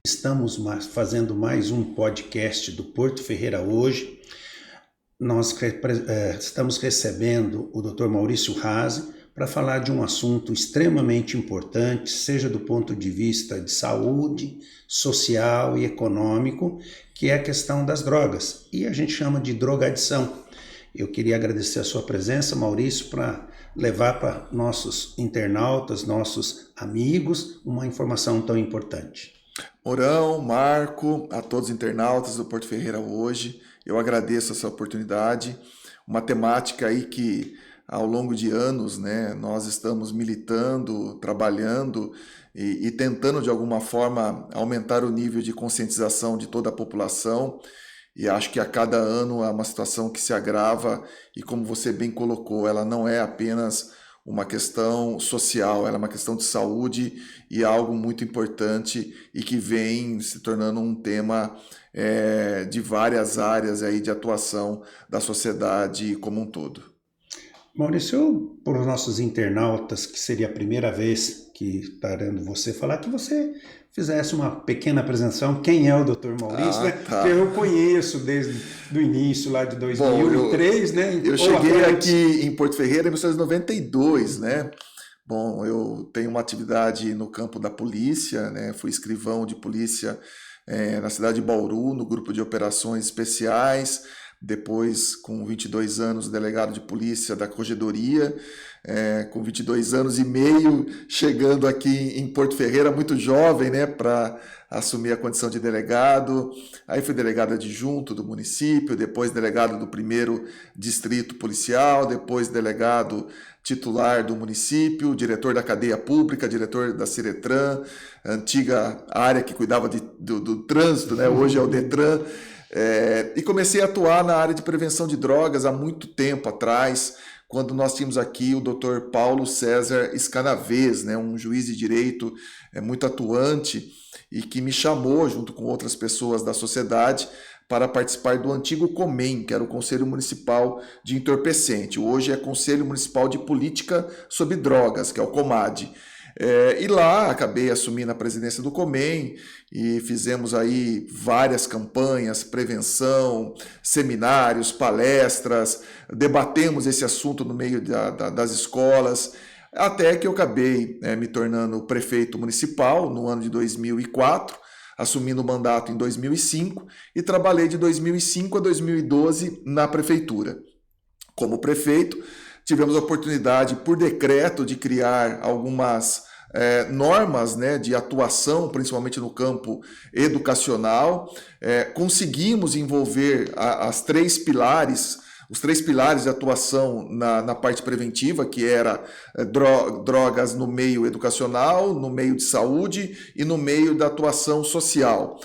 Estamos fazendo mais um podcast do Porto Ferreira hoje. Nós estamos recebendo o Dr. Maurício Razi para falar de um assunto extremamente importante, seja do ponto de vista de saúde, social e econômico, que é a questão das drogas. E a gente chama de drogadição. Eu queria agradecer a sua presença, Maurício, para levar para nossos internautas, nossos amigos, uma informação tão importante. Mourão, Marco, a todos os internautas do Porto Ferreira hoje, eu agradeço essa oportunidade, uma temática aí que ao longo de anos, né, nós estamos militando, trabalhando e tentando de alguma forma aumentar o nível de conscientização de toda a população, e acho que a cada ano é uma situação que se agrava e, como você bem colocou, ela não é apenas uma questão social, ela é uma questão de saúde e algo muito importante e que vem se tornando um tema de várias áreas aí de atuação da sociedade como um todo. Maurício, para os nossos internautas, que seria a primeira vez que estaremos você falar, que você fizesse uma pequena apresentação, quem é o Dr. Maurício, né? Tá. Que eu conheço desde o início, lá de 2003, né? Eu cheguei aqui em Porto Ferreira em 1992, né? Bom, eu tenho uma atividade no campo da polícia, né? Fui escrivão de polícia na cidade de Bauru, no grupo de operações especiais. Depois, com 22 anos, delegado de polícia da Corregedoria, com 22 anos e meio, chegando aqui em Porto Ferreira, muito jovem, né, para assumir a condição de delegado. Aí fui delegado adjunto do município, depois delegado do 1º distrito policial, depois delegado titular do município, diretor da cadeia pública, diretor da Ciretran, antiga área que cuidava do trânsito, né, hoje é o Detran. E comecei a atuar na área de prevenção de drogas há muito tempo atrás, quando nós tínhamos aqui o Dr. Paulo César Escanavez, né, um juiz de direito muito atuante e que me chamou, junto com outras pessoas da sociedade, para participar do antigo COMEN, que era o Conselho Municipal de Entorpecente. Hoje é Conselho Municipal de Política sobre Drogas, que é o COMAD. E lá acabei assumindo a presidência do COMEN e fizemos aí várias campanhas, prevenção, seminários, palestras, debatemos esse assunto no meio das escolas, até que eu acabei me tornando prefeito municipal no ano de 2004, assumindo o mandato em 2005 e trabalhei de 2005 a 2012 na prefeitura. Como prefeito, tivemos a oportunidade, por decreto, de criar algumas normas, né, de atuação, principalmente no campo educacional. Conseguimos envolver os três pilares de atuação na parte preventiva, que era drogas no meio educacional, no meio de saúde e no meio da atuação social.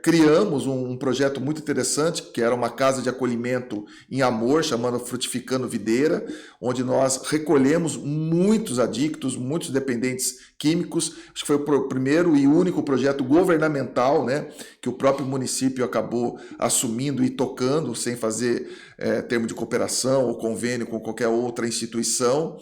Criamos um projeto muito interessante, que era uma casa de acolhimento em Amor, chamada Frutificando Videira, onde nós recolhemos muitos adictos, muitos dependentes químicos. Acho que foi o primeiro e único projeto governamental, né, que o próprio município acabou assumindo e tocando, sem fazer termo de cooperação ou convênio com qualquer outra instituição.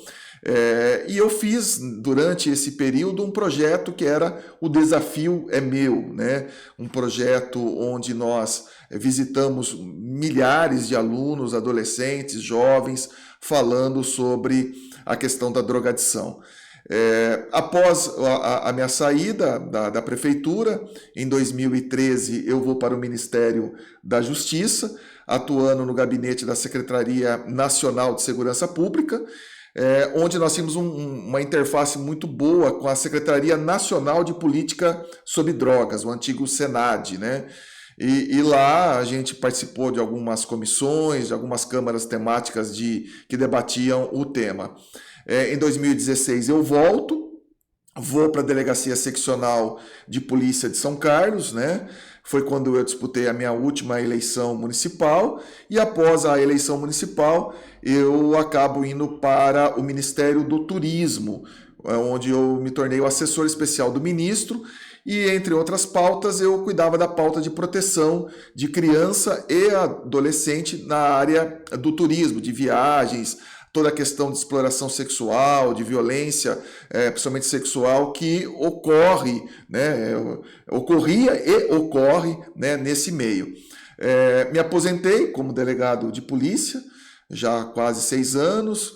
E eu fiz, durante esse período, um projeto que era O Desafio é Meu, né? Um projeto onde nós visitamos milhares de alunos, adolescentes, jovens, falando sobre a questão da drogadição. Após a minha saída da prefeitura, em 2013 eu vou para o Ministério da Justiça, atuando no gabinete da Secretaria Nacional de Segurança Pública, onde nós tínhamos uma interface muito boa com a Secretaria Nacional de Política sobre Drogas, o antigo SENAD, né? E lá a gente participou de algumas comissões, de algumas câmaras temáticas que debatiam o tema. Em 2016 eu vou para a Delegacia Seccional de Polícia de São Carlos, né? Foi quando eu disputei a minha última eleição municipal e após a eleição municipal eu acabo indo para o Ministério do Turismo, onde eu me tornei o assessor especial do ministro e, entre outras pautas, eu cuidava da pauta de proteção de criança e adolescente na área do turismo, de viagens, toda a questão de exploração sexual, de violência, principalmente sexual, que ocorre, né, ocorria e ocorre, né, nesse meio. Me aposentei como delegado de polícia, já há quase 6 anos,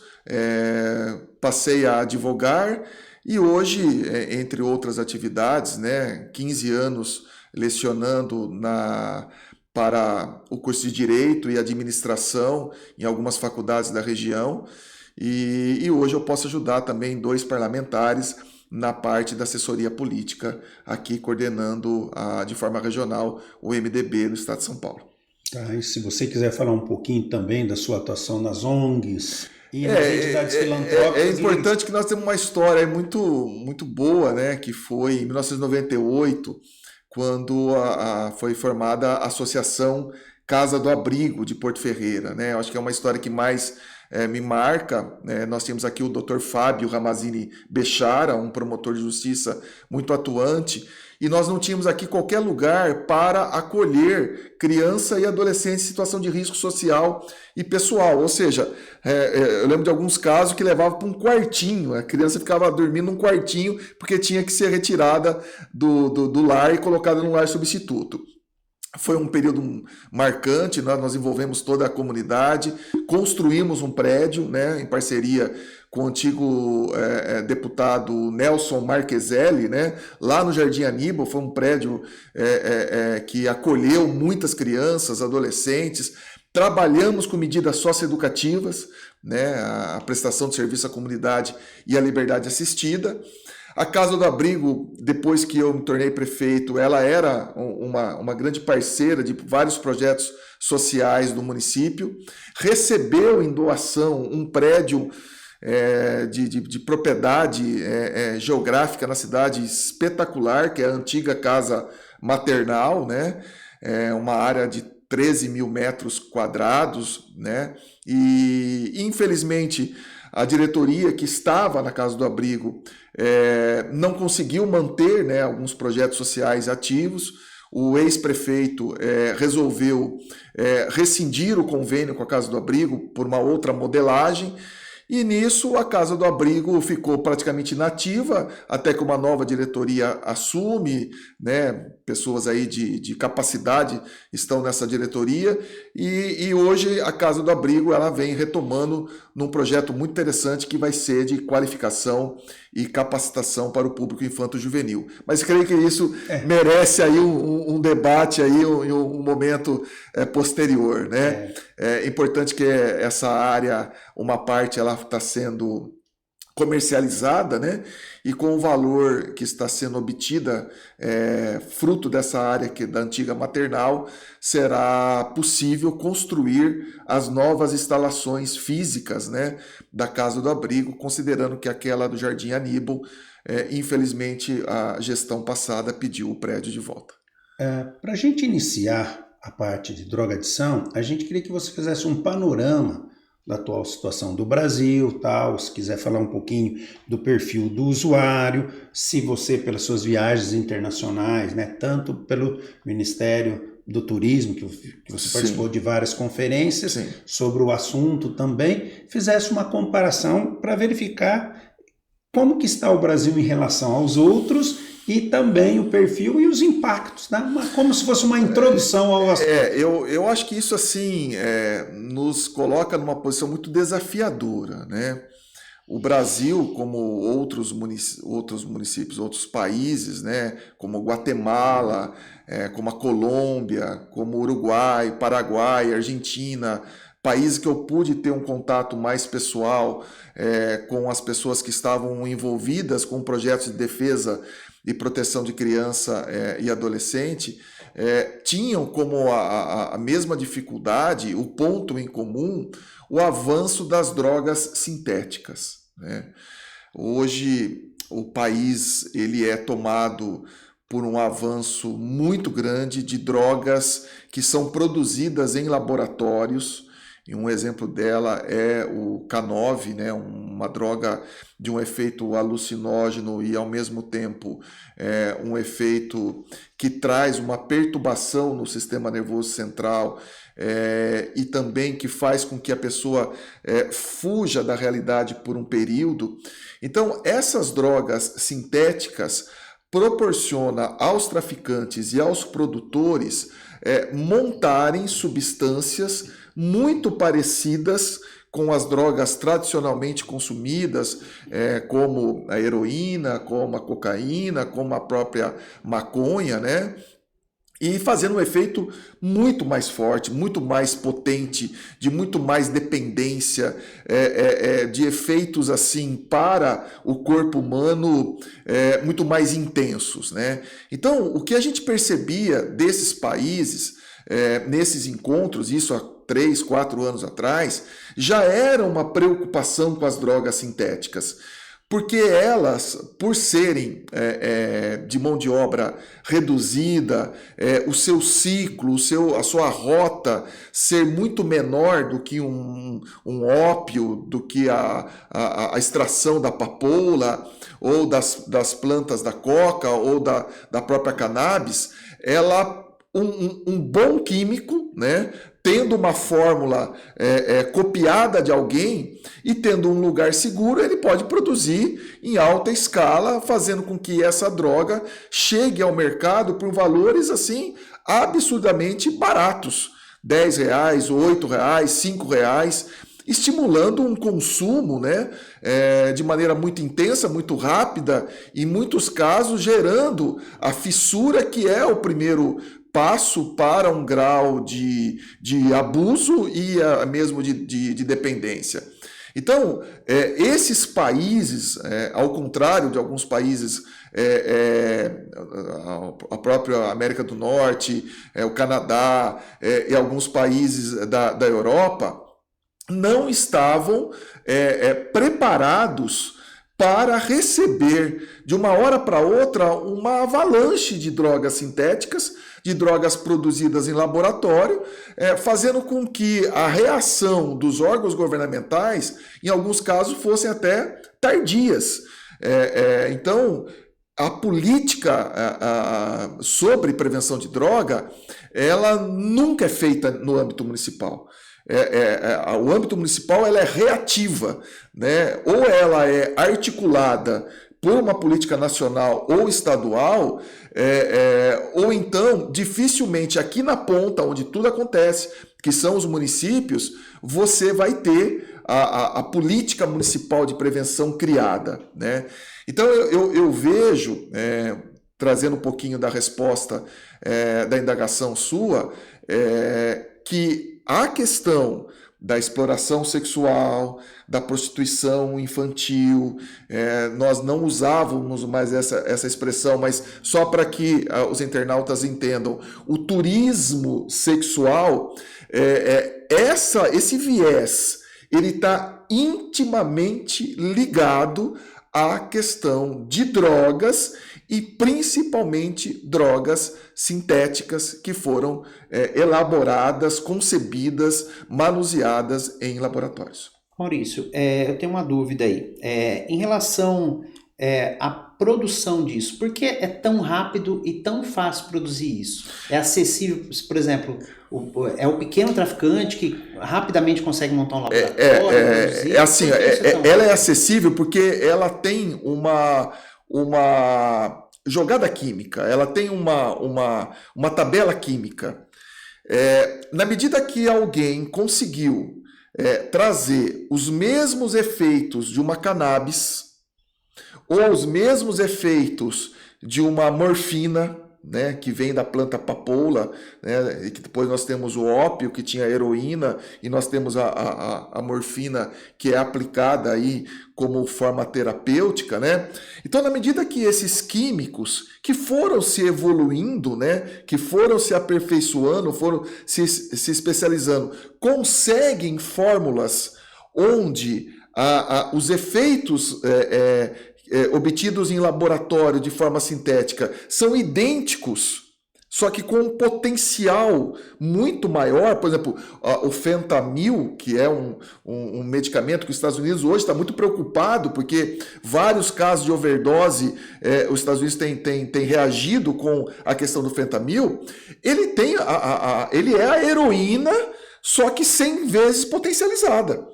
passei a advogar e hoje, entre outras atividades, né, 15 anos lecionando para o curso de Direito e Administração em algumas faculdades da região, e hoje eu posso ajudar também 2 parlamentares na parte da assessoria política, aqui coordenando de forma regional o MDB no estado de São Paulo. Tá, e se você quiser falar um pouquinho também da sua atuação nas ONGs e nas entidades filantrópicas. É importante que nós temos uma história muito, muito boa, né, que foi em 1998, quando foi formada a Associação Casa do Abrigo de Porto Ferreira, né? Eu acho que é uma história que mais me marca, né? Nós temos aqui o Dr. Fábio Ramazini Bechara, um promotor de justiça muito atuante, e nós não tínhamos aqui qualquer lugar para acolher criança e adolescente em situação de risco social e pessoal. Ou seja, eu lembro de alguns casos que levavam para um quartinho, a criança ficava dormindo num quartinho porque tinha que ser retirada do lar e colocada num lar substituto. Foi um período marcante, nós envolvemos toda a comunidade, construímos um prédio, né, em parceria com o antigo deputado Nelson Marqueselli, né, lá no Jardim Aníbal. Foi um prédio que acolheu muitas crianças, adolescentes. Trabalhamos com medidas socioeducativas, né, a prestação de serviço à comunidade e a liberdade assistida. A Casa do Abrigo, depois que eu me tornei prefeito, ela era uma grande parceira de vários projetos sociais do município. Recebeu em doação um prédio de propriedade geográfica na cidade espetacular, que é a antiga Casa Maternal, né? Uma área de 13 mil metros quadrados, né? E, infelizmente, a diretoria que estava na Casa do Abrigo não conseguiu manter, né, alguns projetos sociais ativos. O ex-prefeito resolveu rescindir o convênio com a Casa do Abrigo por uma outra modelagem, e nisso a Casa do Abrigo ficou praticamente inativa, até que uma nova diretoria assume, né, pessoas aí de capacidade estão nessa diretoria, e hoje a Casa do Abrigo ela vem retomando num projeto muito interessante que vai ser de qualificação e capacitação para o público infanto-juvenil. Mas creio que isso merece aí um debate, aí, um momento posterior, né? É importante que essa área, uma parte, ela está sendo comercializada, né? E com o valor que está sendo obtida, fruto dessa área da antiga maternal, será possível construir as novas instalações físicas, né, da Casa do Abrigo, considerando que aquela do Jardim Aníbal, infelizmente, a gestão passada pediu o prédio de volta. Para a gente iniciar a parte de drogadição, a gente queria que você fizesse um panorama da atual situação do Brasil, tal, se quiser falar um pouquinho do perfil do usuário, se você, pelas suas viagens internacionais, né, tanto pelo Ministério do Turismo, que você participou de várias conferências sobre o assunto também, fizesse uma comparação para verificar como que está o Brasil em relação aos outros e também o perfil e os impactos, né? Como se fosse uma introdução ao assunto. Eu acho que isso assim nos coloca numa posição muito desafiadora, né? O Brasil, como outros municípios, outros países, né? Como Guatemala, como a Colômbia, como Uruguai, Paraguai, Argentina, países que eu pude ter um contato mais pessoal com as pessoas que estavam envolvidas com projetos de defesa e proteção de criança e adolescente, tinham como a mesma dificuldade, o ponto em comum, o avanço das drogas sintéticas, né? Hoje o país ele é tomado por um avanço muito grande de drogas que são produzidas em laboratórios, e um exemplo dela é o K9, né, uma droga de um efeito alucinógeno e ao mesmo tempo um efeito que traz uma perturbação no sistema nervoso central, e também que faz com que a pessoa fuja da realidade por um período. Então, essas drogas sintéticas proporcionam aos traficantes e aos produtores montarem substâncias muito parecidas com as drogas tradicionalmente consumidas, como a heroína, como a cocaína, como a própria maconha, né? E fazendo um efeito muito mais forte, muito mais potente, de muito mais dependência, de efeitos assim para o corpo humano muito mais intensos, né? Então, o que a gente percebia desses países, nesses encontros, isso há 3, 4 anos atrás, já era uma preocupação com as drogas sintéticas. Porque elas, por serem de mão de obra reduzida, o seu ciclo, a sua rota ser muito menor do que um ópio, do que a extração da papoula, ou das plantas da coca, ou da própria cannabis, ela, um bom químico, né? Tendo uma fórmula copiada de alguém e tendo um lugar seguro, ele pode produzir em alta escala, fazendo com que essa droga chegue ao mercado por valores assim absurdamente baratos, R$10, R$8, R$5, estimulando um consumo, né, de maneira muito intensa, muito rápida, e em muitos casos gerando a fissura que é o primeiro passo para um grau de abuso e mesmo de dependência. Então, esses países, ao contrário de alguns países, a própria América do Norte, o Canadá e alguns países da Europa, não estavam preparados para receber de uma hora para outra uma avalanche de drogas sintéticas, de drogas produzidas em laboratório, fazendo com que a reação dos órgãos governamentais, em alguns casos, fossem até tardias. Então, a política sobre prevenção de droga, ela nunca é feita no âmbito municipal. O âmbito municipal ela é reativa, né? Ou ela é articulada por uma política nacional ou estadual, ou então, dificilmente, aqui na ponta, onde tudo acontece, que são os municípios, você vai ter a política municipal de prevenção criada, né? Então, eu vejo, trazendo um pouquinho da resposta da indagação sua, que a questão da exploração sexual, da prostituição infantil, nós não usávamos mais essa expressão, mas só para que os internautas entendam, o turismo sexual, esse viés, ele está intimamente ligado à questão de drogas e principalmente drogas sintéticas que foram elaboradas, concebidas, manuseadas em laboratórios. Maurício, eu tenho uma dúvida aí. Em relação à produção disso, por que é tão rápido e tão fácil produzir isso? É acessível, por exemplo, o pequeno traficante que rapidamente consegue montar um laboratório? Ela é acessível porque ela tem uma jogada química, ela tem uma tabela química. Na medida que alguém conseguiu trazer os mesmos efeitos de uma cannabis ou os mesmos efeitos de uma morfina, né, que vem da planta papoula, né, e que depois nós temos o ópio, que tinha heroína, e nós temos a morfina, que é aplicada aí como forma terapêutica, né? Então, na medida que esses químicos que foram se evoluindo, né, que foram se aperfeiçoando, foram se especializando, conseguem fórmulas onde os efeitos obtidos em laboratório de forma sintética são idênticos, só que com um potencial muito maior. Por exemplo, o fentanil, que é um medicamento que os Estados Unidos hoje está muito preocupado, porque vários casos de overdose, os Estados Unidos têm reagido com a questão do fentanil. Ele é a heroína, só que 100 vezes potencializada.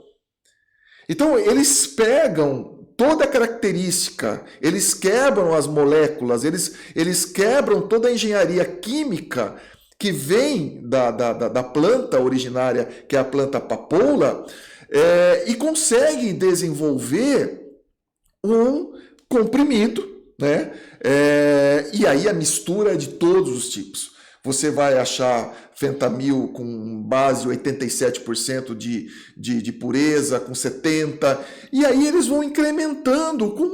Então, eles pegam toda a característica, eles quebram as moléculas, eles quebram toda a engenharia química que vem da planta originária, que é a planta papoula, e conseguem desenvolver um comprimido, né? E aí a mistura é de todos os tipos. Você vai achar fentanil com base 87% de pureza, com 70%, e aí eles vão incrementando com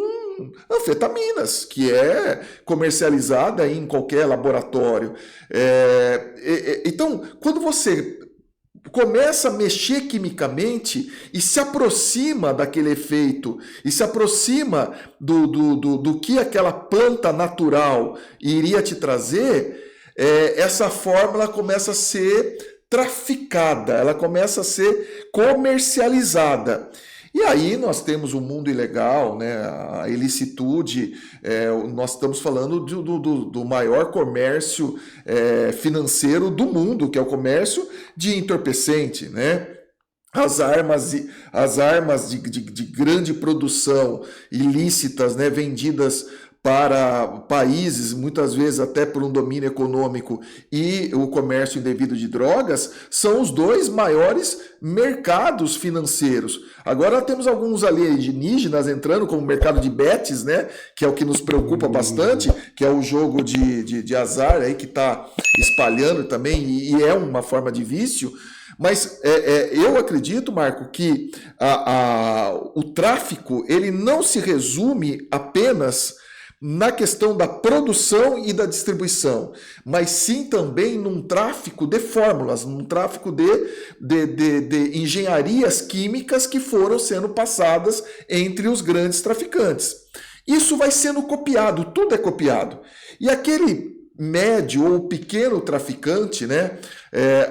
anfetaminas, que é comercializada em qualquer laboratório. Então, quando você começa a mexer quimicamente e se aproxima daquele efeito, e se aproxima do que aquela planta natural iria te trazer, essa fórmula começa a ser traficada, ela começa a ser comercializada. E aí nós temos o mundo ilegal, né, a ilicitude, nós estamos falando do maior comércio financeiro do mundo, que é o comércio de entorpecente, né? As armas de grande produção ilícitas, né, vendidas para países, muitas vezes até por um domínio econômico, e o comércio indevido de drogas, são os dois maiores mercados financeiros. Agora temos alguns alienígenas entrando, como o mercado de bets, né, que é o que nos preocupa bastante, que é o jogo de azar aí, que está espalhando também, e é uma forma de vício. Mas eu acredito, Marco, que o tráfico ele não se resume apenas na questão da produção e da distribuição, mas sim também num tráfico de fórmulas, num tráfico de engenharias químicas que foram sendo passadas entre os grandes traficantes. Isso vai sendo copiado, tudo é copiado. E aquele médio ou pequeno traficante, né?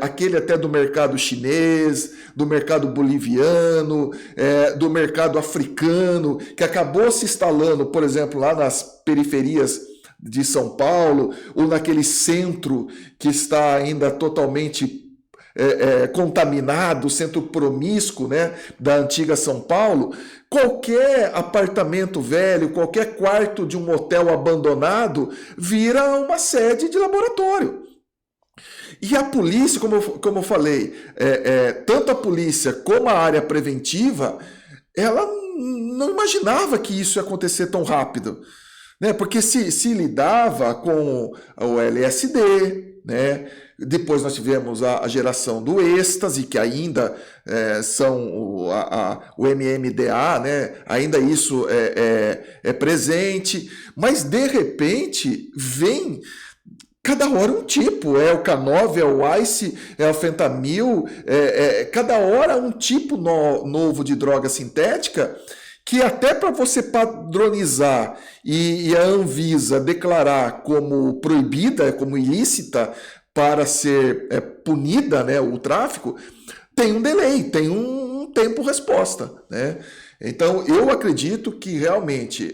Aquele até do mercado chinês, do mercado boliviano, do mercado africano, que acabou se instalando, por exemplo, lá nas periferias de São Paulo, ou naquele centro que está ainda totalmente contaminado, centro promíscuo, né, da antiga São Paulo. Qualquer apartamento velho, qualquer quarto de um hotel abandonado vira uma sede de laboratório. E a polícia, como eu falei, tanto a polícia como a área preventiva, ela não imaginava que isso ia acontecer tão rápido, né? Porque se lidava com o LSD, né? Depois nós tivemos a geração do êxtase, que ainda são o MMDA, né? Ainda isso é presente, mas de repente vem cada hora um tipo, é o K9, é o Ice, é o fentanil, cada hora um tipo novo de droga sintética, que até para você padronizar e a Anvisa declarar como proibida, como ilícita, para ser punida, né, o tráfico, tem um delay, tem um tempo-resposta, né? Então, eu acredito que realmente,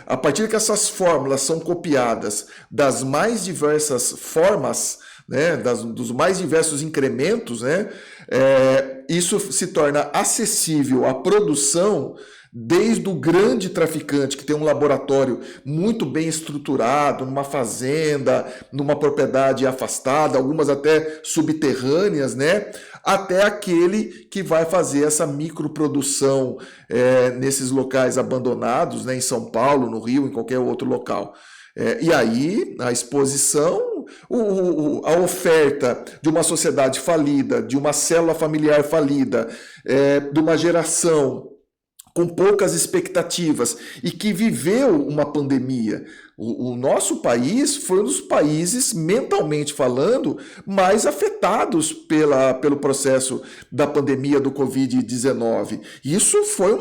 a partir que essas fórmulas são copiadas das mais diversas formas, né, dos mais diversos incrementos, né, isso se torna acessível à produção desde o grande traficante que tem um laboratório muito bem estruturado, numa fazenda, numa propriedade afastada, algumas até subterrâneas, né? Até aquele que vai fazer essa microprodução nesses locais abandonados, né? Em São Paulo, no Rio, em qualquer outro local. E aí a exposição, a oferta de uma sociedade falida, de uma célula familiar falida, de uma geração com poucas expectativas e que viveu uma pandemia. O nosso país foi um dos países, mentalmente falando, mais afetados pelo processo da pandemia do Covid-19. Isso foi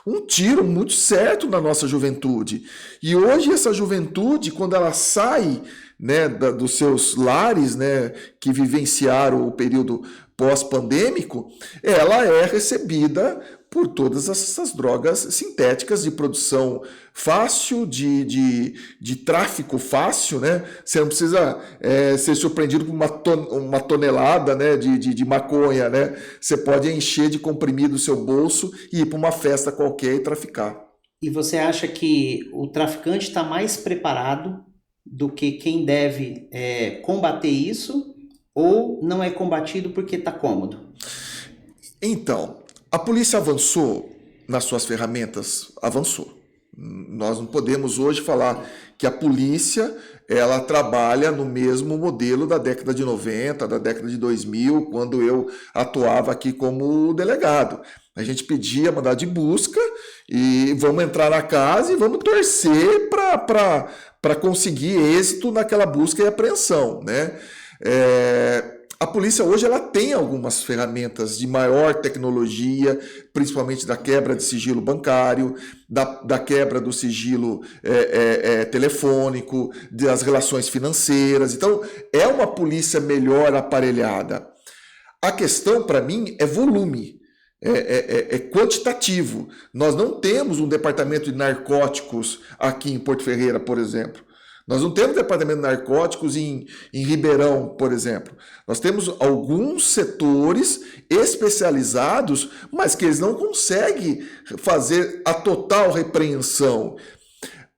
um tiro muito certo na nossa juventude. E hoje essa juventude, quando ela sai né, dos seus lares, né, que vivenciaram o período pós-pandêmico, ela é recebida por todas essas drogas sintéticas de produção fácil, de tráfico fácil, né? Você não precisa ser surpreendido por uma tonelada, né, de maconha, né? Você pode encher de comprimido o seu bolso e ir para uma festa qualquer e traficar. E você acha que o traficante está mais preparado do que quem deve combater isso, ou não é combatido porque está cômodo? Então, a polícia avançou nas suas ferramentas? Avançou. Nós não podemos hoje falar que a polícia ela trabalha no mesmo modelo da década de 90, da década de 2000, quando eu atuava aqui como delegado. A gente pedia mandado de busca e vamos entrar na casa e vamos torcer para conseguir êxito naquela busca e apreensão, né? A polícia hoje ela tem algumas ferramentas de maior tecnologia, principalmente da quebra de sigilo bancário, da quebra do sigilo telefônico, das relações financeiras. Então, é uma polícia melhor aparelhada. A questão, para mim, é volume, é quantitativo. Nós não temos um departamento de narcóticos aqui em Porto Ferreira, por exemplo. Nós não temos departamento de narcóticos em Ribeirão, por exemplo. Nós temos alguns setores especializados, mas que eles não conseguem fazer a total repreensão.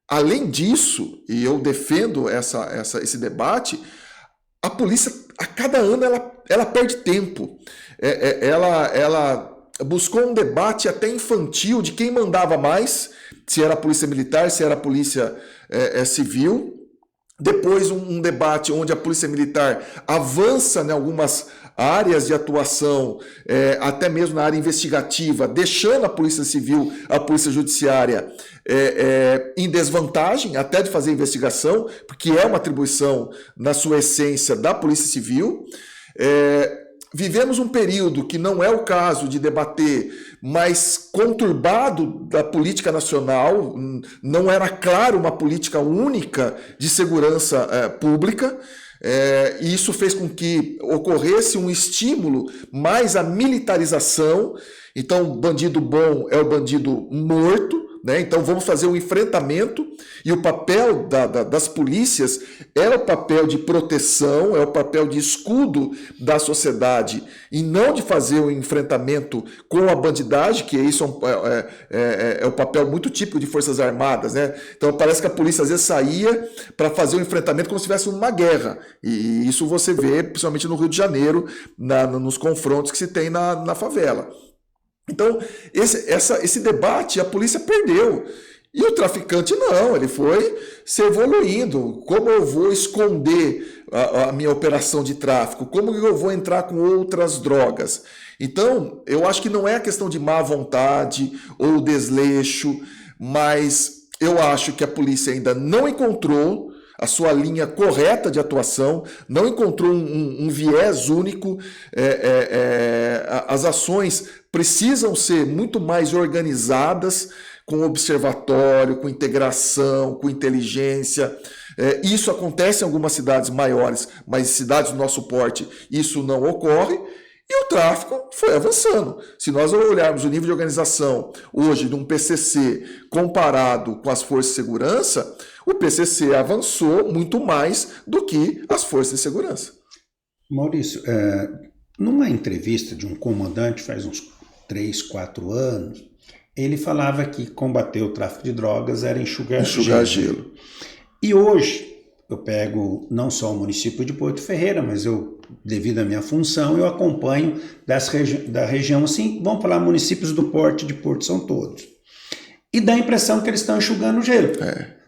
Além disso, e eu defendo esse debate, a polícia, a cada ano, ela perde tempo. Ela buscou um debate até infantil de quem mandava mais, se era a polícia militar, se era a polícia civil. Depois um debate onde a polícia militar avança em algumas áreas de atuação, até mesmo na área investigativa, deixando a polícia civil, a polícia judiciária em desvantagem até de fazer investigação, porque é uma atribuição na sua essência da polícia civil. Vivemos um período que não é o caso de debater, mas conturbado da política nacional, não era claro uma política única de segurança pública, e isso fez com que ocorresse um estímulo mais à militarização. Então, bandido bom é o bandido morto, né? Então vamos fazer um enfrentamento, e o papel das polícias é o papel de proteção, é o papel de escudo da sociedade, e não de fazer um enfrentamento com a bandidagem, que isso é um papel muito típico de Forças Armadas, né? Então parece que a polícia às vezes saía para fazer um enfrentamento como se estivesse numa guerra, e isso você vê principalmente no Rio de Janeiro, nos confrontos que se tem na favela. Então, esse debate a polícia perdeu. E o traficante não, ele foi se evoluindo. Como eu vou esconder a minha operação de tráfico? Como eu vou entrar com outras drogas? Então, eu acho que não é a questão de má vontade ou desleixo, mas eu acho que a polícia ainda não encontrou a sua linha correta de atuação, não encontrou um viés único. As ações precisam ser muito mais organizadas, com observatório, com integração, com inteligência. Isso acontece em algumas cidades maiores, mas em cidades do nosso porte isso não ocorre. E o tráfico foi avançando. Se nós olharmos o nível de organização hoje de um PCC comparado com as forças de segurança, o PCC avançou muito mais do que as forças de segurança. Maurício, numa entrevista de um comandante faz uns 3, 4 anos, ele falava que combater o tráfico de drogas era enxugar gelo. E hoje, eu pego não só o município de Porto Ferreira, mas devido à minha função, eu acompanho da região, assim, vamos falar municípios do porte de Porto, são todos. E dá a impressão que eles estão enxugando gelo.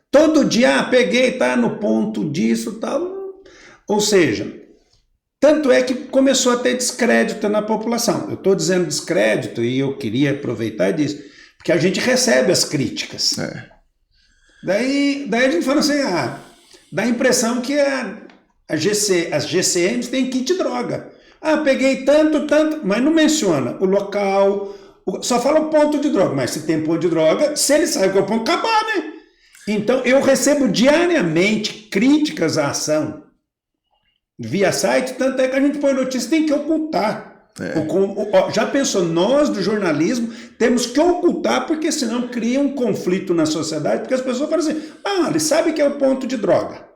Todo dia, peguei, tá no ponto disso, tal. Ou seja, tanto é que começou a ter descrédito na população. Eu estou dizendo descrédito e eu queria aproveitar disso, porque a gente recebe as críticas. Daí a gente fala assim, dá a impressão que as GCMs têm kit droga. Peguei tanto, mas não menciona o local, só fala o ponto de droga. Mas se tem ponto de droga, se ele sabe que é o ponto, acabar, né? Então, eu recebo diariamente críticas à ação via site, tanto é que a gente põe notícia, tem que ocultar. Já pensou, nós do jornalismo temos que ocultar, porque senão cria um conflito na sociedade, porque as pessoas falam assim, ele sabe que é o ponto de droga,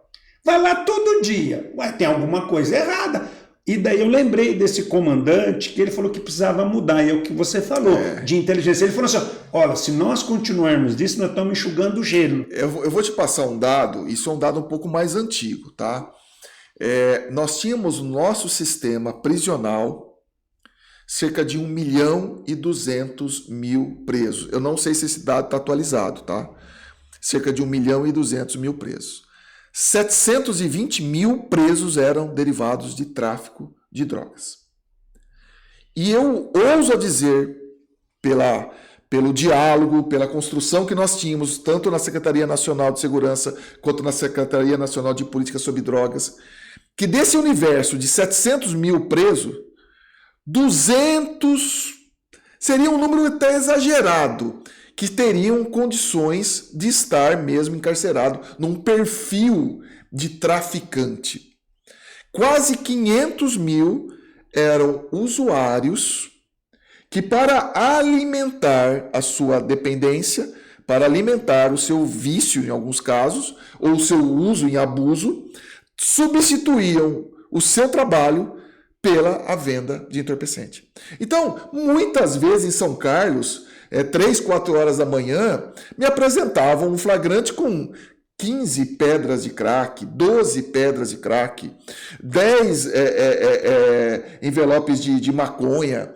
vai lá todo dia, tem alguma coisa errada. E daí eu lembrei desse comandante que ele falou que precisava mudar, e é o que você falou, de inteligência. Ele falou assim, olha, se nós continuarmos disso, nós estamos enxugando o gelo. Eu vou te passar um dado, isso é um dado um pouco mais antigo, tá? Nós tínhamos no nosso sistema prisional cerca de 1.200.000 presos. Eu não sei se esse dado está atualizado, tá? Cerca de 1.200.000 presos. 720.000 presos eram derivados de tráfico de drogas. E eu ouso dizer, pelo diálogo, pela construção que nós tínhamos, tanto na Secretaria Nacional de Segurança, quanto na Secretaria Nacional de Política sobre Drogas, que desse universo de 700.000 presos, 200 seria um número até exagerado, que teriam condições de estar mesmo encarcerado num perfil de traficante. Quase 500.000 eram usuários que, para alimentar a sua dependência, para alimentar o seu vício em alguns casos, ou o seu uso em abuso, substituíam o seu trabalho pela venda de entorpecente. Então, muitas vezes em São Carlos, 3, 4 horas da manhã, me apresentavam um flagrante com 15 pedras de crack, 12 pedras de crack, 10 envelopes de maconha.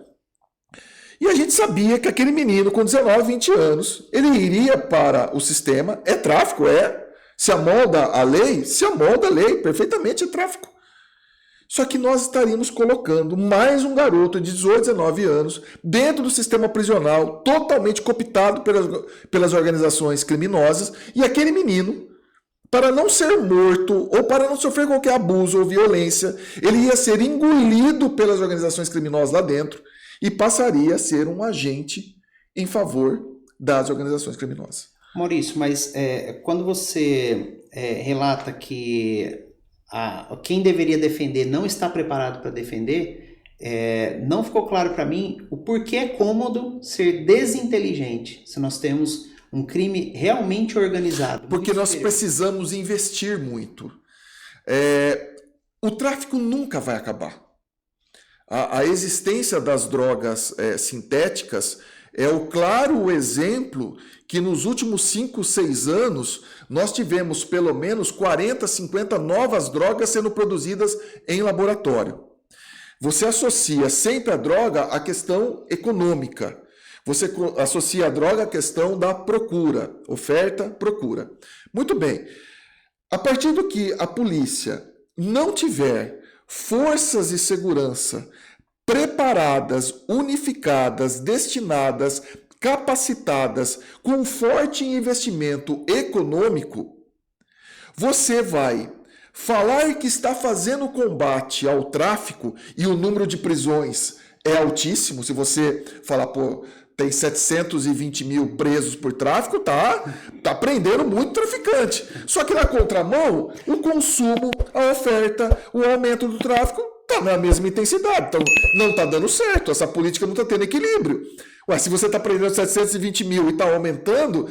E a gente sabia que aquele menino com 19, 20 anos, ele iria para o sistema, é tráfico, se amolda a lei, perfeitamente é tráfico. Só que nós estaríamos colocando mais um garoto de 18, 19 anos dentro do sistema prisional, totalmente cooptado pelas organizações criminosas, e aquele menino, para não ser morto ou para não sofrer qualquer abuso ou violência, ele ia ser engolido pelas organizações criminosas lá dentro e passaria a ser um agente em favor das organizações criminosas. Maurício, mas quando você relata que quem deveria defender não está preparado para defender, não ficou claro para mim o porquê é cômodo ser desinteligente se nós temos um crime realmente organizado. Porque nós precisamos investir muito. O tráfico nunca vai acabar. A existência das drogas sintéticas é o claro exemplo que nos últimos 5, 6 anos nós tivemos pelo menos 40, 50 novas drogas sendo produzidas em laboratório. Você associa sempre a droga à questão econômica. Você associa a droga à questão da procura, oferta, procura. Muito bem. A partir do que a polícia não tiver forças de segurança preparadas, unificadas, destinadas, capacitadas, com forte investimento econômico, você vai falar que está fazendo combate ao tráfico e o número de prisões é altíssimo. Se você falar, tem 720.000 presos por tráfico, tá prendendo muito traficante. Só que na contramão, o consumo, a oferta, o aumento do tráfico está na mesma intensidade. Então, não está dando certo. Essa política não está tendo equilíbrio. Se você está prendendo 720.000 e está aumentando,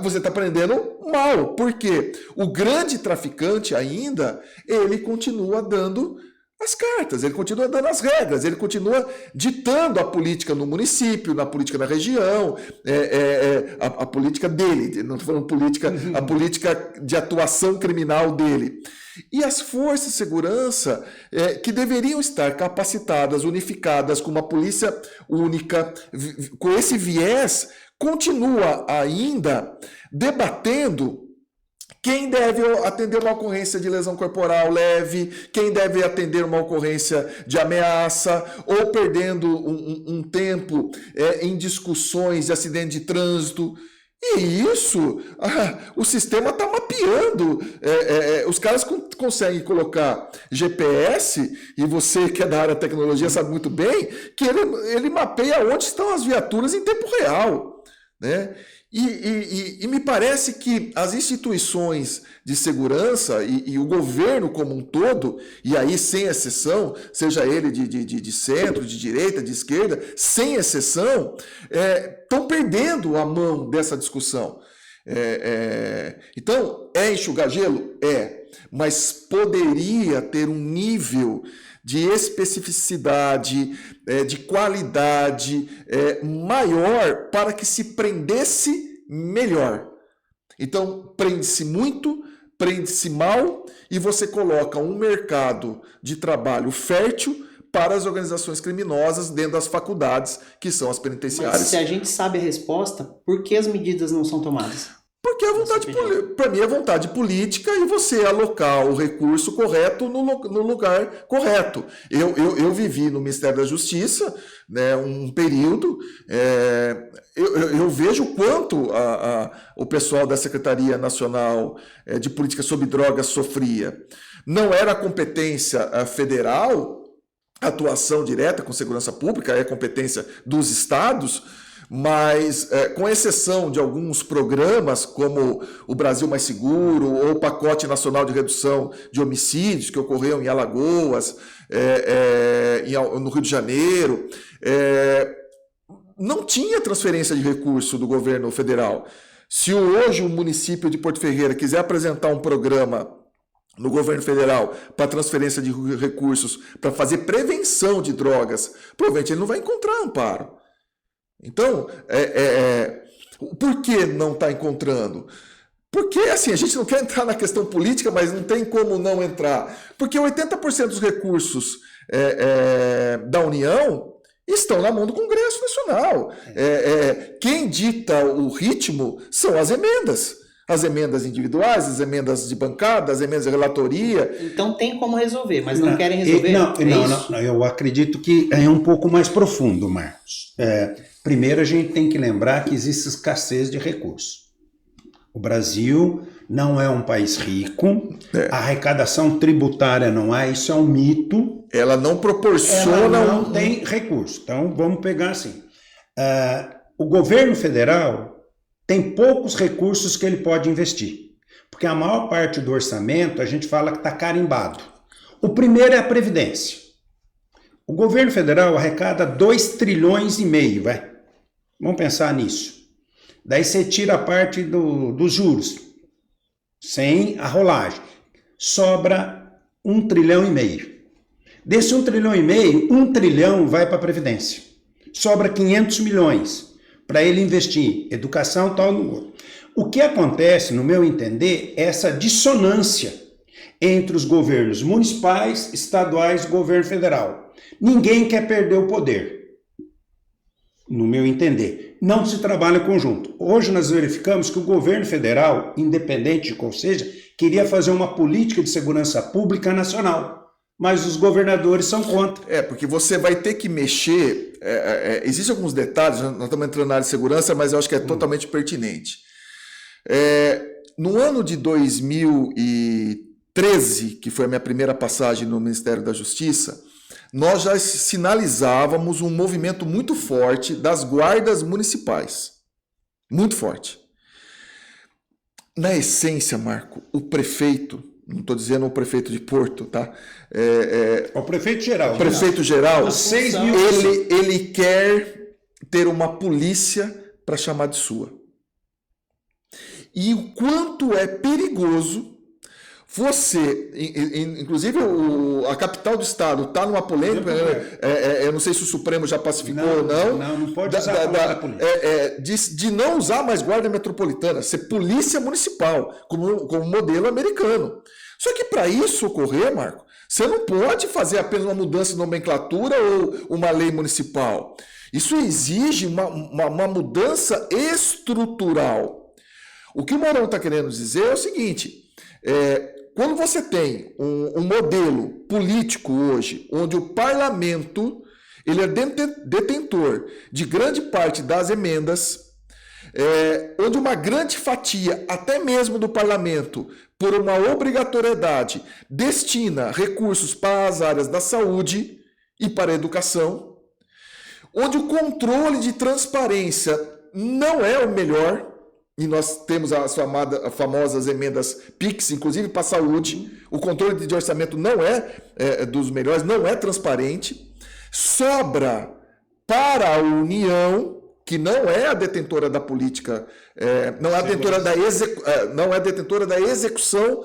você está prendendo mal. Por quê? O grande traficante ainda, ele continua dando as cartas, ele continua dando as regras, ele continua ditando a política no município, na política da região, a política dele, não estou falando política, a política de atuação criminal dele. E as forças de segurança que deveriam estar capacitadas, unificadas, com uma polícia única, com esse viés, continua ainda debatendo quem deve atender uma ocorrência de lesão corporal leve, quem deve atender uma ocorrência de ameaça, ou perdendo um tempo em discussões de acidente de trânsito. E isso, o sistema está mapeando. Os caras conseguem colocar GPS, e você que é da área da tecnologia sabe muito bem, que ele mapeia onde estão as viaturas em tempo real, né? E me parece que as instituições de segurança e o governo como um todo, e aí sem exceção, seja ele de centro, de direita, de esquerda, sem exceção, estão perdendo a mão dessa discussão. Então, enxugar gelo? Mas poderia ter um nível de especificidade, de qualidade maior para que se prendesse melhor. Então, prende-se muito, prende-se mal e você coloca um mercado de trabalho fértil para as organizações criminosas dentro das faculdades, que são as penitenciárias. Mas se a gente sabe a resposta, por que as medidas não são tomadas? Porque para mim é vontade política e você alocar o recurso correto no lugar correto. Eu vivi no Ministério da Justiça, né, um período, eu vejo o quanto o pessoal da Secretaria Nacional de Política sobre Drogas sofria. Não era competência federal, atuação direta com segurança pública, é competência dos estados, mas com exceção de alguns programas como o Brasil Mais Seguro ou o Pacote Nacional de Redução de Homicídios que ocorreram em Alagoas, no Rio de Janeiro, não tinha transferência de recurso do governo federal. Se hoje o município de Porto Ferreira quiser apresentar um programa no governo federal para transferência de recursos para fazer prevenção de drogas, provavelmente ele não vai encontrar amparo. Então, por que não está encontrando? Porque, assim, a gente não quer entrar na questão política, mas não tem como não entrar. Porque 80% dos recursos da União estão na mão do Congresso Nacional. Quem dita o ritmo são as emendas. As emendas individuais, as emendas de bancada, as emendas de relatoria. Então tem como resolver, mas não querem resolver? Não, eu acredito que é um pouco mais profundo, Marcos. Primeiro, a gente tem que lembrar que existe escassez de recursos. O Brasil não é um país rico, a arrecadação tributária não há, isso é um mito. Ela não proporciona... Ela não tem recurso. Então, vamos pegar assim. O governo federal tem poucos recursos que ele pode investir, porque a maior parte do orçamento a gente fala que está carimbado. O primeiro é a Previdência. O governo federal arrecada 2,5 trilhões, vai. Vamos pensar nisso. Daí você tira a parte dos juros, sem a rolagem. Sobra 1,5 trilhão. Desse 1,5 trilhão, 1 trilhão vai para a Previdência. Sobra 500 milhões para ele investir em educação, tal. O que acontece, no meu entender, é essa dissonância entre os governos municipais, estaduais e governo federal. Ninguém quer perder o poder. No meu entender, não se trabalha em conjunto. Hoje nós verificamos que o governo federal, independente de qual seja, queria fazer uma política de segurança pública nacional, mas os governadores são contra. Porque você vai ter que mexer, existem alguns detalhes, nós estamos entrando na área de segurança, mas eu acho que é totalmente pertinente. No ano de 2013, que foi a minha primeira passagem no Ministério da Justiça, nós já sinalizávamos um movimento muito forte das guardas municipais. Muito forte. Na essência, Marco, o prefeito, não estou dizendo o prefeito de Porto, tá? O prefeito geral. O prefeito geral, ele quer ter uma polícia para chamar de sua. E o quanto é perigoso você, inclusive a capital do estado está numa polêmica, eu não sei se o Supremo já pacificou ou não. Não pode usar a polícia. De não usar mais guarda metropolitana, ser polícia municipal, como modelo americano. Só que para isso ocorrer, Marco, você não pode fazer apenas uma mudança de nomenclatura ou uma lei municipal. Isso exige uma mudança estrutural. O que o Mourão está querendo dizer é o seguinte: quando você tem um modelo político hoje, onde o parlamento ele é detentor de grande parte das emendas, onde uma grande fatia, até mesmo do parlamento, por uma obrigatoriedade, destina recursos para as áreas da saúde e para a educação, onde o controle de transparência não é o melhor, e nós temos as famosas emendas PIX, inclusive para a saúde, o controle de orçamento não é dos melhores, não é transparente, sobra para a União, que não é a detentora da política, não é a detentora da execução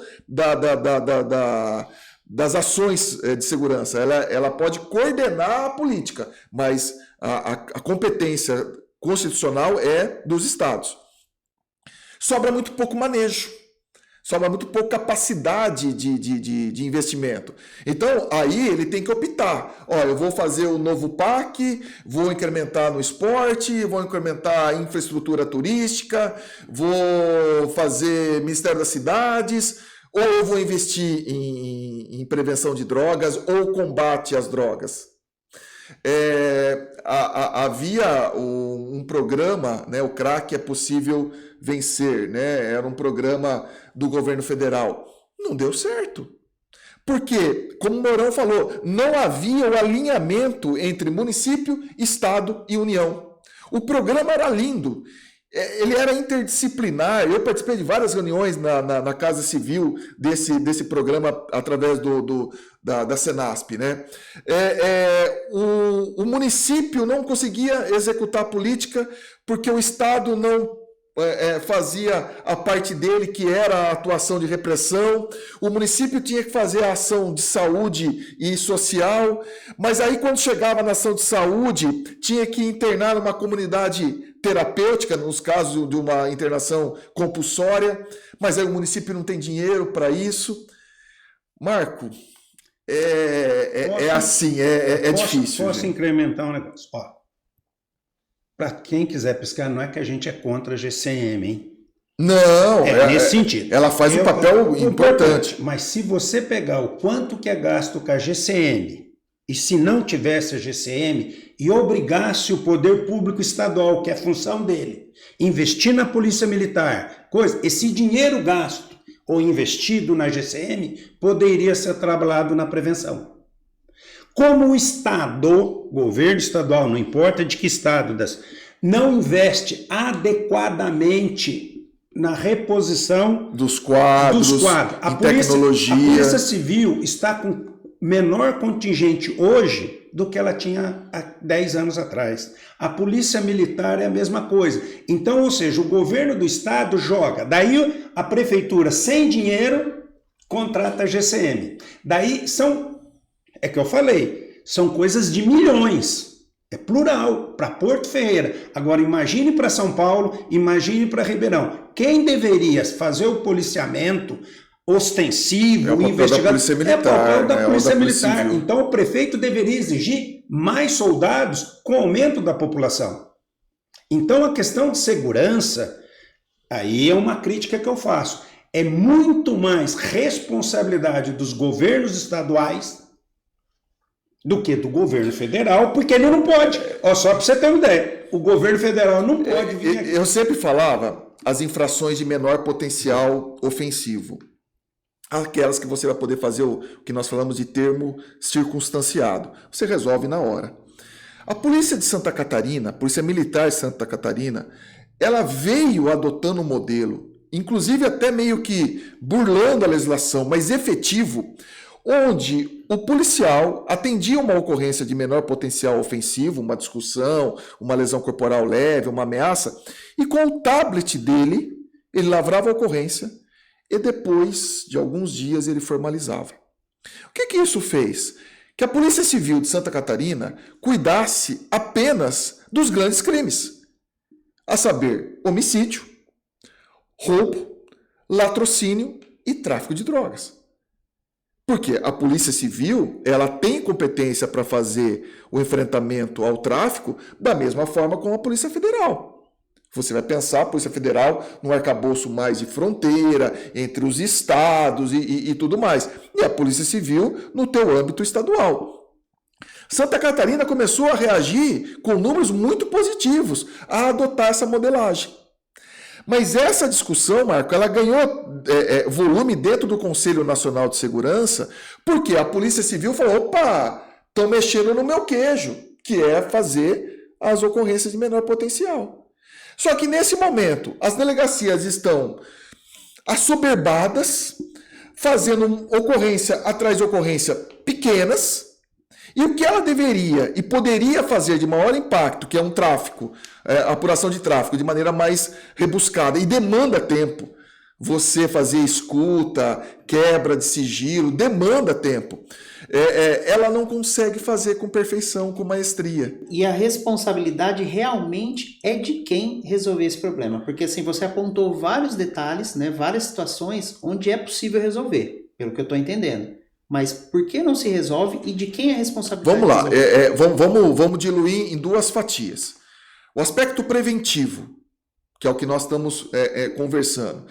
das ações de segurança. Ela pode coordenar a política, mas a competência constitucional é dos estados. Sobra muito pouco manejo, sobra muito pouca capacidade de investimento. Então, aí ele tem que optar. Olha, eu vou fazer o novo PAC, vou incrementar no esporte, vou incrementar a infraestrutura turística, vou fazer Ministério das Cidades, ou eu vou investir em prevenção de drogas ou combate às drogas. Havia um programa, né, o CRAC é possível vencer, né? Era um programa do governo federal. Não deu certo. Porque, como o Mourão falou, não havia o alinhamento entre município, estado e União. O programa era lindo. Ele era interdisciplinar. Eu participei de várias reuniões na Casa Civil desse programa através da Senasp, né? O município não conseguia executar a política porque o Estado não fazia a parte dele, que era a atuação de repressão. O município tinha que fazer a ação de saúde e social, mas aí quando chegava na ação de saúde, tinha que internar numa comunidade terapêutica, nos casos de uma internação compulsória, mas aí o município não tem dinheiro para isso. Marco, difícil. Posso incrementar um negócio? Para quem quiser pescar, não é que a gente é contra a GCM, hein? Não, nesse sentido. Ela faz um papel importante. Mas se você pegar o quanto que é gasto com a GCM, e se não tivesse a GCM, e obrigasse o poder público estadual, que é a função dele, investir na polícia militar, esse dinheiro gasto ou investido na GCM poderia ser trabalhado na prevenção. Como o Estado, governo estadual, não importa de que estado, não investe adequadamente na reposição dos quadros. Tecnologia. A Polícia Civil está com menor contingente hoje do que ela tinha há 10 anos atrás. A Polícia Militar é a mesma coisa. Então, ou seja, o governo do Estado joga. Daí a prefeitura, sem dinheiro, contrata a GCM. Daí é que eu falei, são coisas de milhões, é plural, para Porto Ferreira. Agora imagine para São Paulo, imagine para Ribeirão. Quem deveria fazer o policiamento ostensivo, investigado, é o papel da Polícia Militar. Então o prefeito deveria exigir mais soldados com o aumento da população. Então a questão de segurança, aí é uma crítica que eu faço, é muito mais responsabilidade dos governos estaduais do que do governo federal, porque ele não pode. Só para você ter uma ideia, o governo federal não pode vir aqui. Eu sempre falava as infrações de menor potencial ofensivo. Aquelas que você vai poder fazer o que nós falamos de termo circunstanciado. Você resolve na hora. A Polícia de Santa Catarina, a Polícia Militar de Santa Catarina, ela veio adotando um modelo, inclusive até meio que burlando a legislação, mas efetivo, onde o policial atendia uma ocorrência de menor potencial ofensivo, uma discussão, uma lesão corporal leve, uma ameaça, e com o tablet dele, ele lavrava a ocorrência e depois de alguns dias ele formalizava. O que isso fez? Que a Polícia Civil de Santa Catarina cuidasse apenas dos grandes crimes, a saber, homicídio, roubo, latrocínio e tráfico de drogas. Porque a Polícia Civil, ela tem competência para fazer o enfrentamento ao tráfico da mesma forma como a Polícia Federal. Você vai pensar a Polícia Federal no arcabouço mais de fronteira, entre os estados e tudo mais. E a Polícia Civil no teu âmbito estadual. Santa Catarina começou a reagir com números muito positivos a adotar essa modelagem. Mas essa discussão, Marco, ela ganhou volume dentro do Conselho Nacional de Segurança, porque a Polícia Civil falou, opa, estão mexendo no meu queijo, que é fazer as ocorrências de menor potencial. Só que nesse momento, as delegacias estão assoberbadas, fazendo ocorrência atrás de ocorrência pequenas, e o que ela deveria e poderia fazer de maior impacto, que é um tráfico, apuração de tráfico de maneira mais rebuscada e demanda tempo. Você fazer escuta, quebra de sigilo, demanda tempo. Ela não consegue fazer com perfeição, com maestria. E a responsabilidade realmente é de quem resolver esse problema. Porque assim, você apontou vários detalhes, né, várias situações onde é possível resolver, pelo que eu estou entendendo. Mas por que não se resolve e de quem é a responsabilidade? Vamos lá, vamos diluir em duas fatias. O aspecto preventivo, que é o que nós estamos conversando,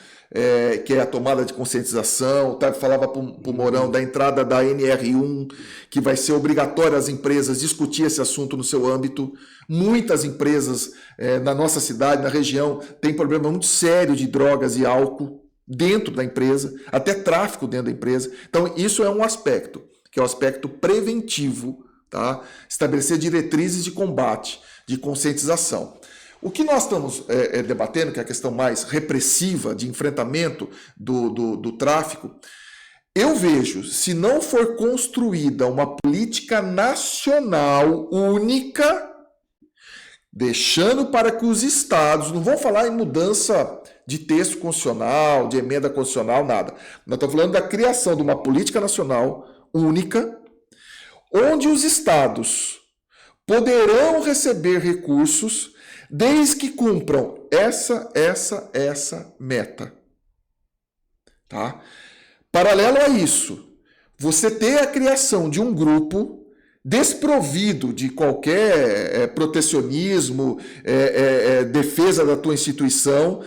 que é a tomada de conscientização. Tá? Falava para o Mourão da entrada da NR1, que vai ser obrigatório as empresas discutir esse assunto no seu âmbito. Muitas empresas na nossa cidade, na região, têm problema muito sério de drogas e álcool dentro da empresa, até tráfico dentro da empresa. Então, isso é um aspecto, que é o aspecto preventivo, tá? Estabelecer diretrizes de combate, de conscientização. O que nós estamos debatendo, que é a questão mais repressiva de enfrentamento do tráfico, eu vejo, se não for construída uma política nacional única, deixando para que os estados, não vou falar em mudança de texto constitucional, de emenda constitucional, nada. Nós estamos falando da criação de uma política nacional única, onde os estados poderão receber recursos desde que cumpram essa meta. Tá? Paralelo a isso, você ter a criação de um grupo desprovido de qualquer protecionismo, defesa da tua instituição,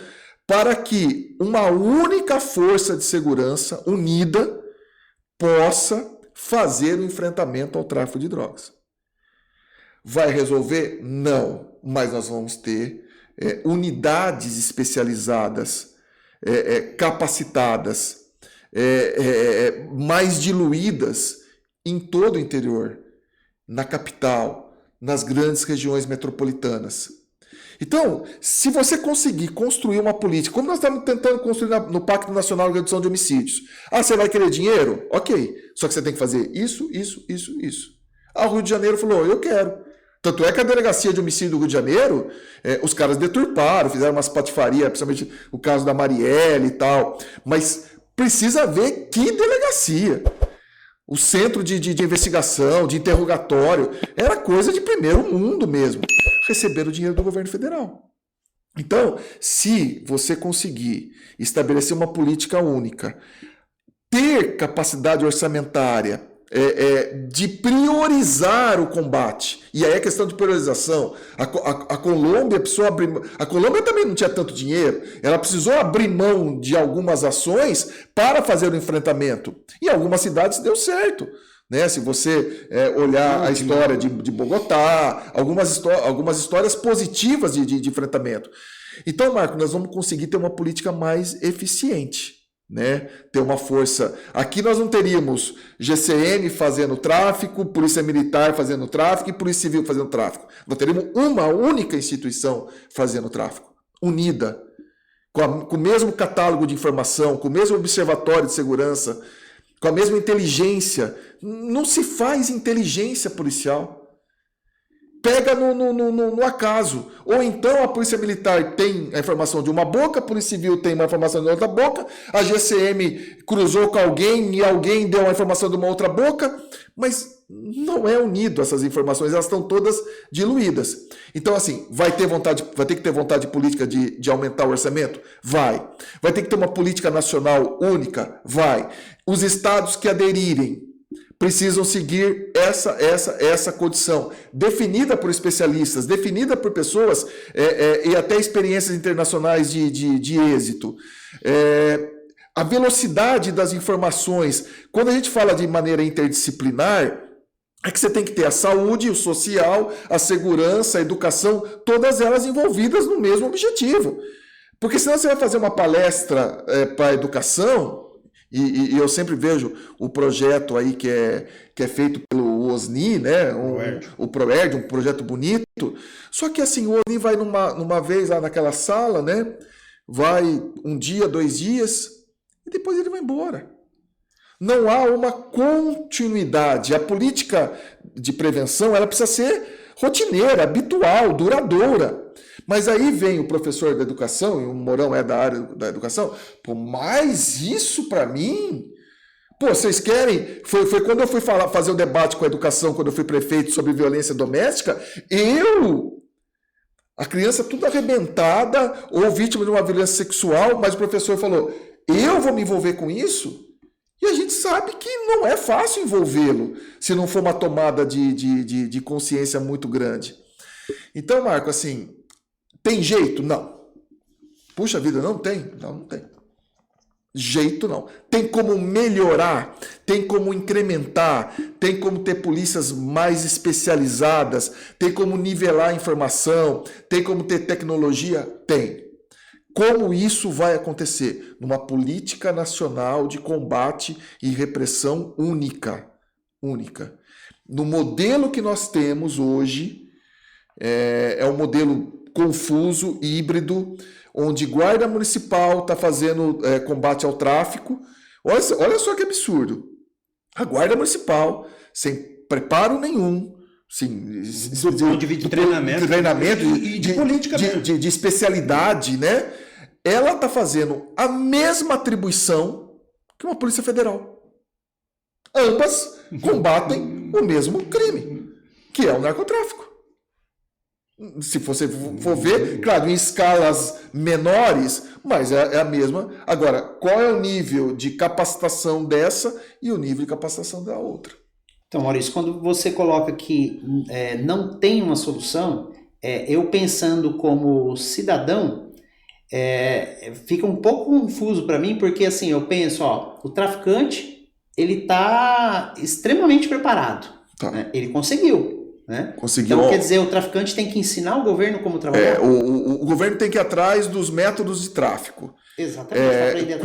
para que uma única força de segurança unida possa fazer o enfrentamento ao tráfico de drogas. Vai resolver? Não. Mas nós vamos ter unidades especializadas, capacitadas, mais diluídas em todo o interior, na capital, nas grandes regiões metropolitanas. Então, se você conseguir construir uma política, como nós estamos tentando construir no Pacto Nacional de Redução de Homicídios. Você vai querer dinheiro? Ok. Só que você tem que fazer isso. O Rio de Janeiro falou, eu quero. Tanto é que a Delegacia de Homicídio do Rio de Janeiro, os caras deturparam, fizeram umas patifarias, principalmente o caso da Marielle e tal. Mas precisa ver que delegacia. O centro de investigação, de interrogatório, era coisa de primeiro mundo mesmo. Receber o dinheiro do governo federal. Então, se você conseguir estabelecer uma política única, ter capacidade orçamentária de priorizar o combate, e aí a questão de priorização, a Colômbia precisou abrir, a Colômbia também não tinha tanto dinheiro, ela precisou abrir mão de algumas ações para fazer o enfrentamento. Em algumas cidades deu certo. Né? Se você olhar a história de Bogotá, algumas histórias positivas de enfrentamento. Então, Marco, nós vamos conseguir ter uma política mais eficiente, né? Ter uma força. Aqui nós não teríamos GCM fazendo tráfico, Polícia Militar fazendo tráfico e Polícia Civil fazendo tráfico. Nós teríamos uma única instituição fazendo tráfico, unida, com o mesmo catálogo de informação, com o mesmo observatório de segurança, com a mesma inteligência. Não se faz inteligência policial. Pega no acaso. Ou então a Polícia Militar tem a informação de uma boca, a Polícia Civil tem uma informação de outra boca, a GCM cruzou com alguém e alguém deu uma informação de uma outra boca, mas não é unido essas informações, elas estão todas diluídas. Então, assim, vai ter que ter vontade política de aumentar o orçamento? Vai. Vai ter que ter uma política nacional única? Vai. Os estados que aderirem precisam seguir essa condição, definida por especialistas, definida por pessoas e até experiências internacionais de êxito. A velocidade das informações, quando a gente fala de maneira interdisciplinar, é que você tem que ter a saúde, o social, a segurança, a educação, todas elas envolvidas no mesmo objetivo. Porque senão você vai fazer uma palestra para a educação E eu sempre vejo o projeto aí que é feito pelo OSNI, né? O ProERD, um projeto bonito. Só que assim, o OSNI vai numa vez lá naquela sala, né? Vai um dia, 2 dias, e depois ele vai embora. Não há uma continuidade. A política de prevenção ela precisa ser rotineira, habitual, duradoura. Mas aí vem o professor da educação, e o Mourão é da área da educação, pô, mas isso para mim... Pô, vocês querem... Foi quando eu fui fazer o debate com a educação, quando eu fui prefeito sobre violência doméstica, a criança tudo arrebentada, ou vítima de uma violência sexual, mas o professor falou, eu vou me envolver com isso? E a gente sabe que não é fácil envolvê-lo, se não for uma tomada de consciência muito grande. Então, Marco, assim... Tem jeito? Não. Puxa vida, não tem? Não tem. Jeito não. Tem como melhorar, tem como incrementar, tem como ter polícias mais especializadas, tem como nivelar a informação, tem como ter tecnologia? Tem. Como isso vai acontecer? Numa política nacional de combate e repressão única. Única. No modelo que nós temos hoje, é um modelo confuso, híbrido, onde guarda municipal está fazendo combate ao tráfico. Olha só que absurdo. A guarda municipal, sem preparo nenhum, de treinamento e de política de especialidade, né? Ela está fazendo a mesma atribuição que uma Polícia Federal. Ambas combatem o mesmo crime, que é o narcotráfico. Se você for ver, claro, em escalas menores, mas é a mesma. Agora, qual é o nível de capacitação dessa e o nível de capacitação da outra? Então, Maurício, quando você coloca que não tem uma solução, eu pensando como cidadão, fica um pouco confuso para mim, porque assim, eu penso, o traficante, ele está extremamente preparado. Tá. Né? Ele conseguiu. Né? Conseguiu. Então, quer dizer, o traficante tem que ensinar o governo como trabalhar? O governo tem que ir atrás dos métodos de tráfico. Exatamente.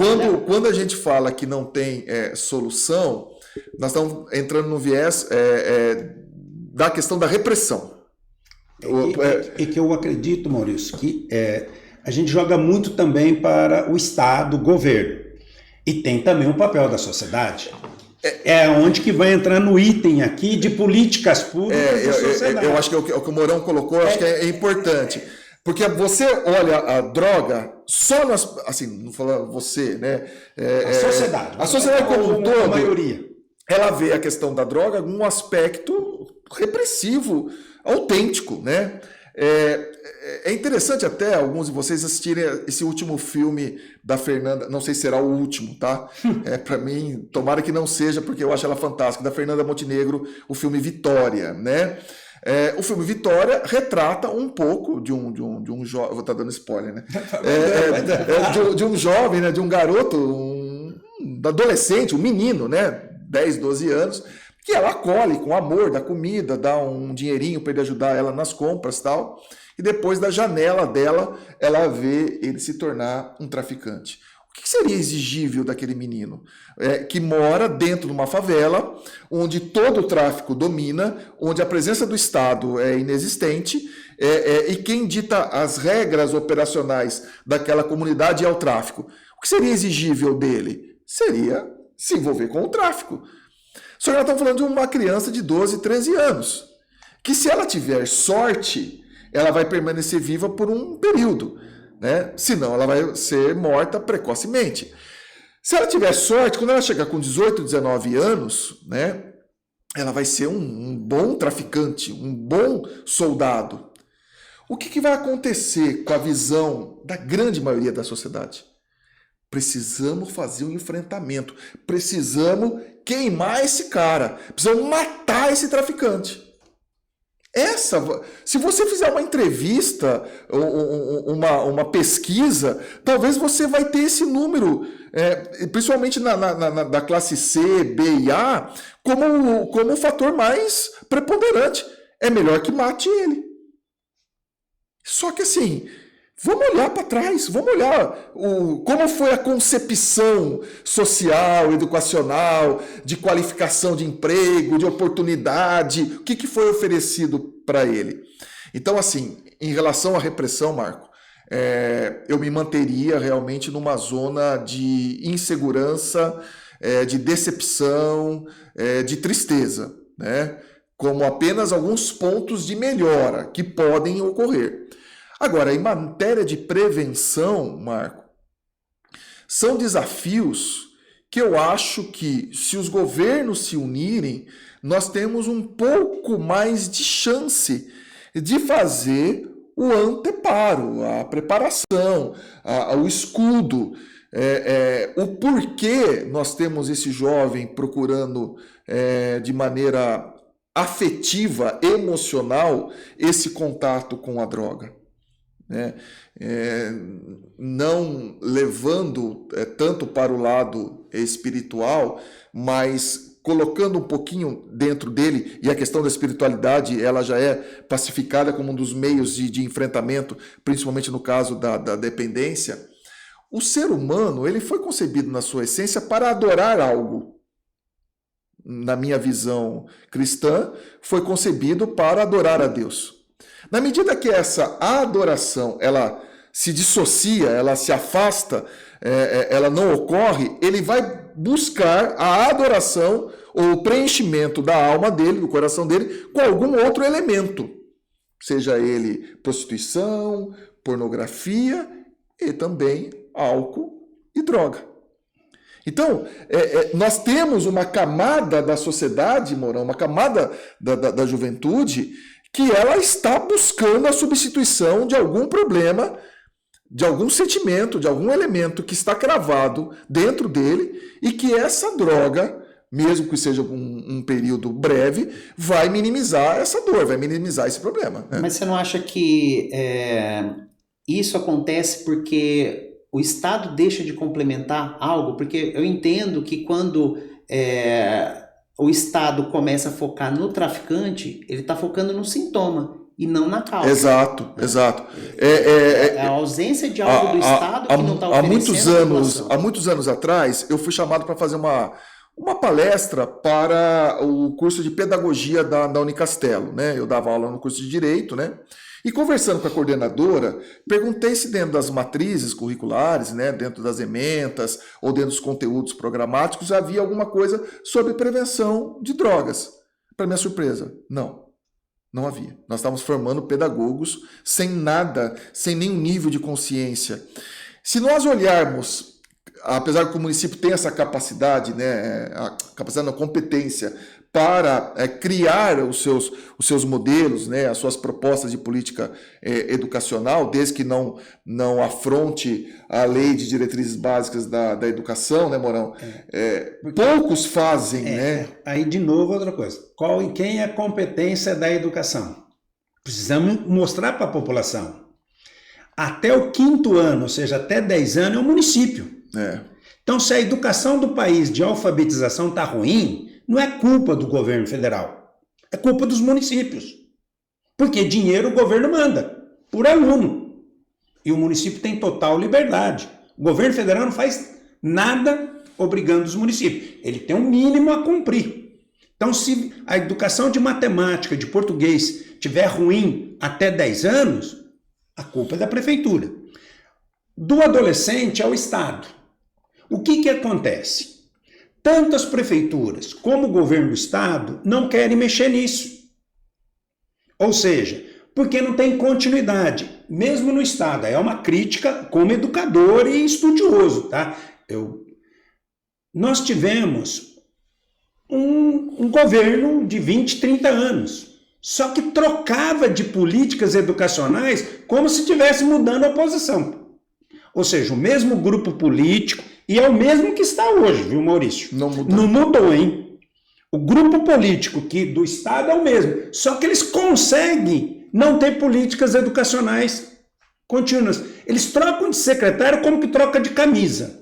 Quando a gente fala que não tem solução, nós estamos entrando no viés da questão da repressão. E que eu acredito, Maurício, que a gente joga muito também para o Estado, o governo. E tem também o papel da sociedade. É onde que vai entrar no item aqui de políticas públicas da sociedade. Eu acho que o que o Mourão colocou, acho que é importante. Porque você olha a droga só nas... Assim, não falando você, né? A sociedade como um todo, a maioria. Ela vê a questão da droga em um aspecto repressivo, autêntico, né? É interessante até alguns de vocês assistirem esse último filme da Fernanda, não sei se será o último, tá? Para mim, tomara que não seja, porque eu acho ela fantástica, da Fernanda Montenegro, o filme Vitória, né? O filme Vitória retrata um pouco de um jovem, vou estar dando spoiler, né? De um jovem, né? De um garoto, um adolescente, um menino, né? 10, 12 anos, que ela acolhe com amor, dá comida, dá um dinheirinho para ele ajudar ela nas compras e tal. E depois da janela dela, ela vê ele se tornar um traficante. O que seria exigível daquele menino? Que mora dentro de uma favela, onde todo o tráfico domina, onde a presença do Estado é inexistente, e quem dita as regras operacionais daquela comunidade é o tráfico. O que seria exigível dele? Seria se envolver com o tráfico. Só que nós estamos falando de uma criança de 12, 13 anos, que se ela tiver sorte, ela vai permanecer viva por um período, né? Senão ela vai ser morta precocemente. Se ela tiver sorte, quando ela chegar com 18, 19 anos, né, ela vai ser um bom traficante, um bom soldado. O que vai acontecer com a visão da grande maioria da sociedade? Precisamos fazer um enfrentamento, precisamos queimar esse cara, precisamos matar esse traficante. Se você fizer uma entrevista, uma pesquisa, talvez você vai ter esse número, principalmente da classe C, B e A, como o fator mais preponderante. É melhor que mate ele. Só que assim, Vamos olhar para trás, vamos olhar como foi a concepção social, educacional, de qualificação de emprego, de oportunidade, o que foi oferecido para ele. Então, assim, em relação à repressão, Marco, eu me manteria realmente numa zona de insegurança, de decepção, de tristeza, né? Como apenas alguns pontos de melhora que podem ocorrer. Agora, em matéria de prevenção, Marco, são desafios que eu acho que, se os governos se unirem, nós temos um pouco mais de chance de fazer o anteparo, a preparação, o escudo, o porquê nós temos esse jovem procurando de maneira afetiva, emocional, esse contato com a droga. Né? Não levando tanto para o lado espiritual, mas colocando um pouquinho dentro dele, e a questão da espiritualidade ela já é pacificada como um dos meios de enfrentamento, principalmente no caso da dependência. O ser humano ele foi concebido na sua essência para adorar algo. Na minha visão cristã, foi concebido para adorar a Deus. Na medida que essa adoração ela se dissocia, ela se afasta, ela não ocorre, ele vai buscar a adoração ou o preenchimento da alma dele, do coração dele, com algum outro elemento. Seja ele prostituição, pornografia e também álcool e droga. Então, nós temos uma camada da sociedade, Mourão, uma camada da juventude, que ela está buscando a substituição de algum problema, de algum sentimento, de algum elemento que está cravado dentro dele e que essa droga, mesmo que seja um período breve, vai minimizar essa dor, vai minimizar esse problema. Né? Mas você não acha que isso acontece porque o Estado deixa de complementar algo? Porque eu entendo que quando o Estado começa a focar no traficante, ele está focando no sintoma e não na causa. Exato. A ausência de algo do Estado que não está oferecendo há muitos anos atrás, eu fui chamado para fazer uma palestra para o curso de pedagogia da Unicastelo. Né? Eu dava aula no curso de Direito, né? E conversando com a coordenadora, perguntei se dentro das matrizes curriculares, né, dentro das ementas ou dentro dos conteúdos programáticos, havia alguma coisa sobre prevenção de drogas. Para minha surpresa, não havia. Nós estávamos formando pedagogos sem nada, sem nenhum nível de consciência. Se nós olharmos, apesar que o município tem essa capacidade, né, a capacidade, a competência para criar os seus modelos, né, as suas propostas de política educacional, desde que não afronte a lei de diretrizes básicas da educação, né, Mourão? Poucos fazem, né? Aí, de novo, outra coisa. Quem é a competência da educação? Precisamos mostrar para a população. Até o 5º ano, ou seja, até 10 anos, é o município. Então, se a educação do país de alfabetização está ruim, não é culpa do governo federal, é culpa dos municípios. Porque dinheiro o governo manda, por aluno. E o município tem total liberdade. O governo federal não faz nada obrigando os municípios. Ele tem um mínimo a cumprir. Então, se a educação de matemática, de português, tiver ruim até 10 anos, a culpa é da prefeitura. Do adolescente ao Estado. O que acontece? Tanto as prefeituras como o governo do Estado não querem mexer nisso. Ou seja, porque não tem continuidade, mesmo no Estado. É uma crítica como educador e estudioso. Tá? Nós tivemos um governo de 20, 30 anos, só que trocava de políticas educacionais como se estivesse mudando a posição. Ou seja, o mesmo grupo político, e é o mesmo que está hoje, viu, Maurício? Não mudou. Não mudou, hein? O grupo político do Estado é o mesmo, só que eles conseguem não ter políticas educacionais contínuas. Eles trocam de secretário como que troca de camisa.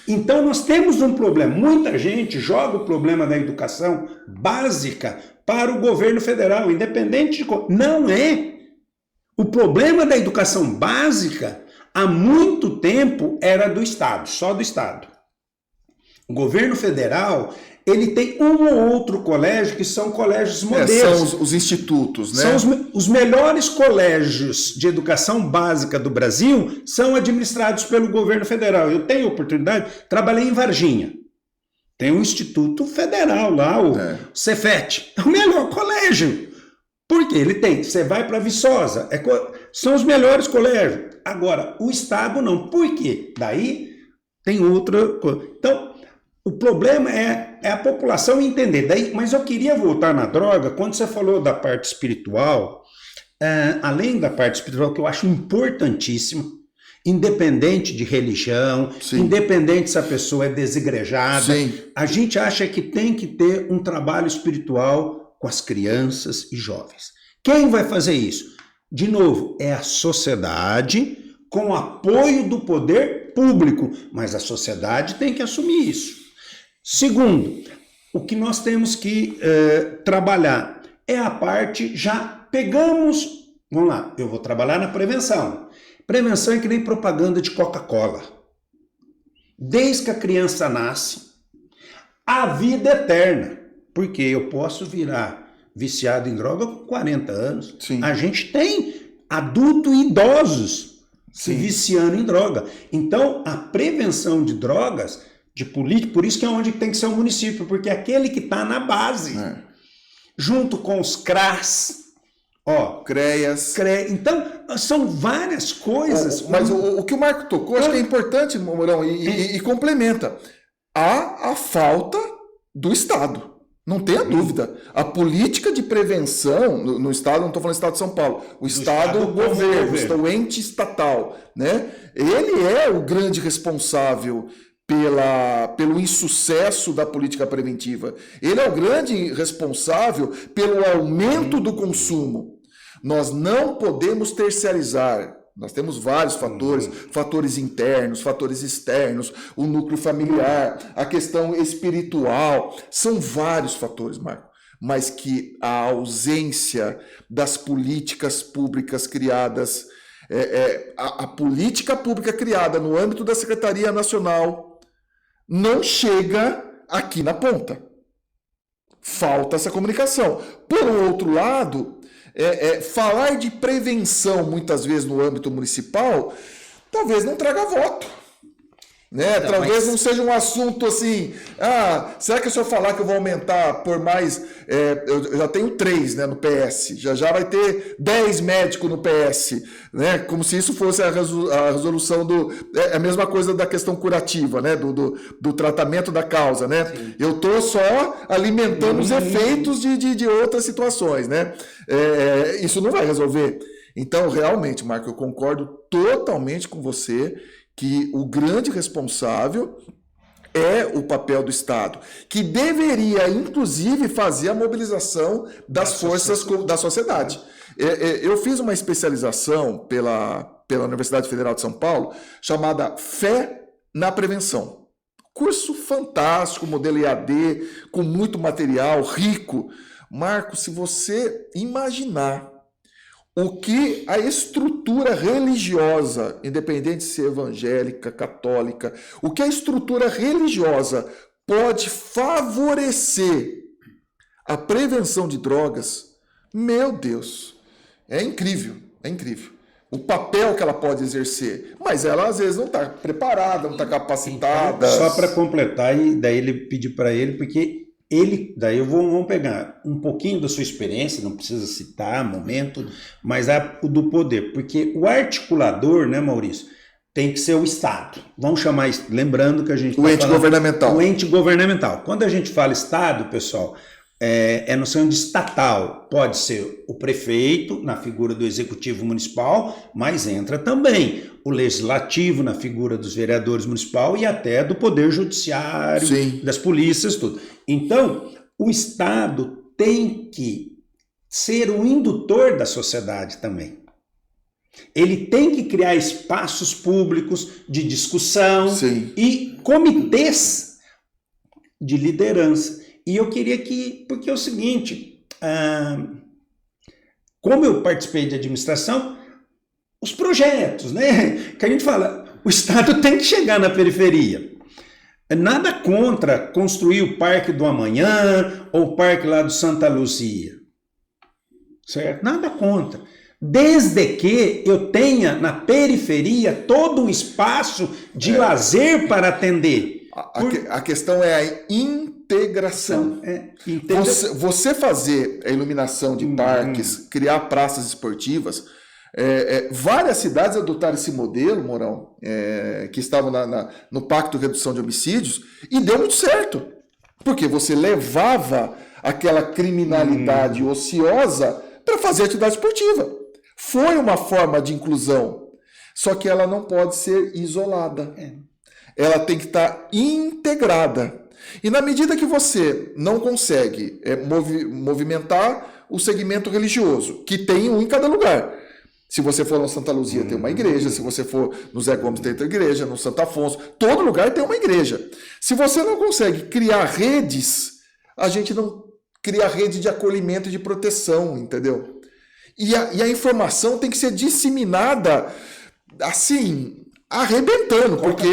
Então nós temos um problema. Muita gente joga o problema da educação básica para o governo federal, independente de... Não é. O problema da educação básica, há muito tempo, era do Estado, só do Estado. O governo federal, ele tem um ou outro colégio que são colégios modelos. São os institutos, né? São os melhores colégios de educação básica do Brasil são administrados pelo governo federal. Eu tenho oportunidade, trabalhei em Varginha. Tem um instituto federal lá, o Cefet. É o melhor colégio. Porque ele tem, você vai para Viçosa, são os melhores colégios. Agora, o Estado não. Por quê? Daí tem outra coisa. Então, o problema é a população entender. Daí, mas eu queria voltar na droga, quando você falou da parte espiritual, além da parte espiritual, que eu acho importantíssima, independente de religião, sim, independente se a pessoa é desigrejada, sim, a gente acha que tem que ter um trabalho espiritual com as crianças e jovens. Quem vai fazer isso? De novo, é a sociedade com apoio do poder público, mas a sociedade tem que assumir isso. Segundo, o que nós temos que trabalhar é a parte, já pegamos, vamos lá, eu vou trabalhar na prevenção. Prevenção é que nem propaganda de Coca-Cola. Desde que a criança nasce, a vida eterna. Porque eu posso virar viciado em droga com 40 anos. Sim. A gente tem adultos e idosos se viciando em droga. Então, a prevenção de drogas, de política, por isso que é onde tem que ser o município, porque é aquele que está na base, junto com os CRAS, CREAS. Então, são várias coisas. Mas o que o Marco tocou, acho que é importante, Mourão, e complementa. Há a falta do Estado. Não tenha dúvida. A política de prevenção no Estado, não estou falando do Estado de São Paulo, o Estado, o governo, o ente estatal, né? Ele é o grande responsável pelo insucesso da política preventiva. Ele é o grande responsável pelo aumento do consumo. Nós não podemos terciarizar. Nós temos vários fatores, fatores internos, fatores externos, o núcleo familiar, a questão espiritual, são vários fatores, Marco, mas que a ausência das políticas públicas criadas, a política pública criada no âmbito da Secretaria Nacional não chega aqui na ponta. Falta essa comunicação. Por outro lado, falar de prevenção, muitas vezes, no âmbito municipal, talvez não traga voto. Né? Não, talvez não seja um assunto assim, será que se eu falar que eu vou aumentar por mais, eu já tenho 3, né, no PS, já vai ter 10 médicos no PS, né? Como se isso fosse a resolução a mesma coisa da questão curativa, né? do tratamento da causa, né? Sim. Eu estou só alimentando os efeitos de outras situações, né? Isso não vai resolver. Então, realmente, Marco, eu concordo totalmente com você que o grande responsável é o papel do Estado, que deveria, inclusive, fazer a mobilização das forças da sociedade. Eu fiz uma especialização pela Universidade Federal de São Paulo, chamada Fé na Prevenção. Curso fantástico, modelo EAD, com muito material, rico. Marco, se você imaginar o que a estrutura religiosa, independente de ser evangélica, católica, o que a estrutura religiosa pode favorecer a prevenção de drogas, meu Deus, é incrível, é incrível. O papel que ela pode exercer, mas ela às vezes não está preparada, não está capacitada. Só para completar, e daí ele pediu para ele, porque daí vamos pegar um pouquinho da sua experiência, não precisa citar momento, mas o do poder, porque o articulador, né, Maurício, tem que ser o Estado. Vamos chamar, lembrando que a gente... O ente governamental. O ente governamental. Quando a gente fala Estado, pessoal, é noção de estatal. Pode ser o prefeito, na figura do executivo municipal, mas entra também o legislativo, na figura dos vereadores municipal e até do poder judiciário, sim, das polícias, tudo. Então, o Estado tem que ser o indutor da sociedade também. Ele tem que criar espaços públicos de discussão, sim, e comitês de liderança. E eu queria porque é o seguinte, como eu participei de administração, os projetos, né? Que a gente fala, o Estado tem que chegar na periferia. Nada contra construir o Parque do Amanhã ou o Parque lá do Santa Luzia, certo? Nada contra. Desde que eu tenha na periferia todo um espaço de lazer para atender. A questão é a integração. Você fazer a iluminação de parques, criar praças esportivas, várias cidades adotaram esse modelo, Mourão, que estavam no Pacto de Redução de Homicídios, e deu muito certo. Porque você levava aquela criminalidade ociosa para fazer atividade esportiva. Foi uma forma de inclusão, só que ela não pode ser isolada. Ela tem que estar integrada. E na medida que você não consegue movimentar o segmento religioso, que tem um em cada lugar. Se você for no Santa Luzia, tem uma igreja. Se você for no Zé Gomes, tem outra igreja. No Santo Afonso, todo lugar tem uma igreja. Se você não consegue criar redes, a gente não cria rede de acolhimento e de proteção, entendeu? E a informação tem que ser disseminada, assim, arrebentando, porque...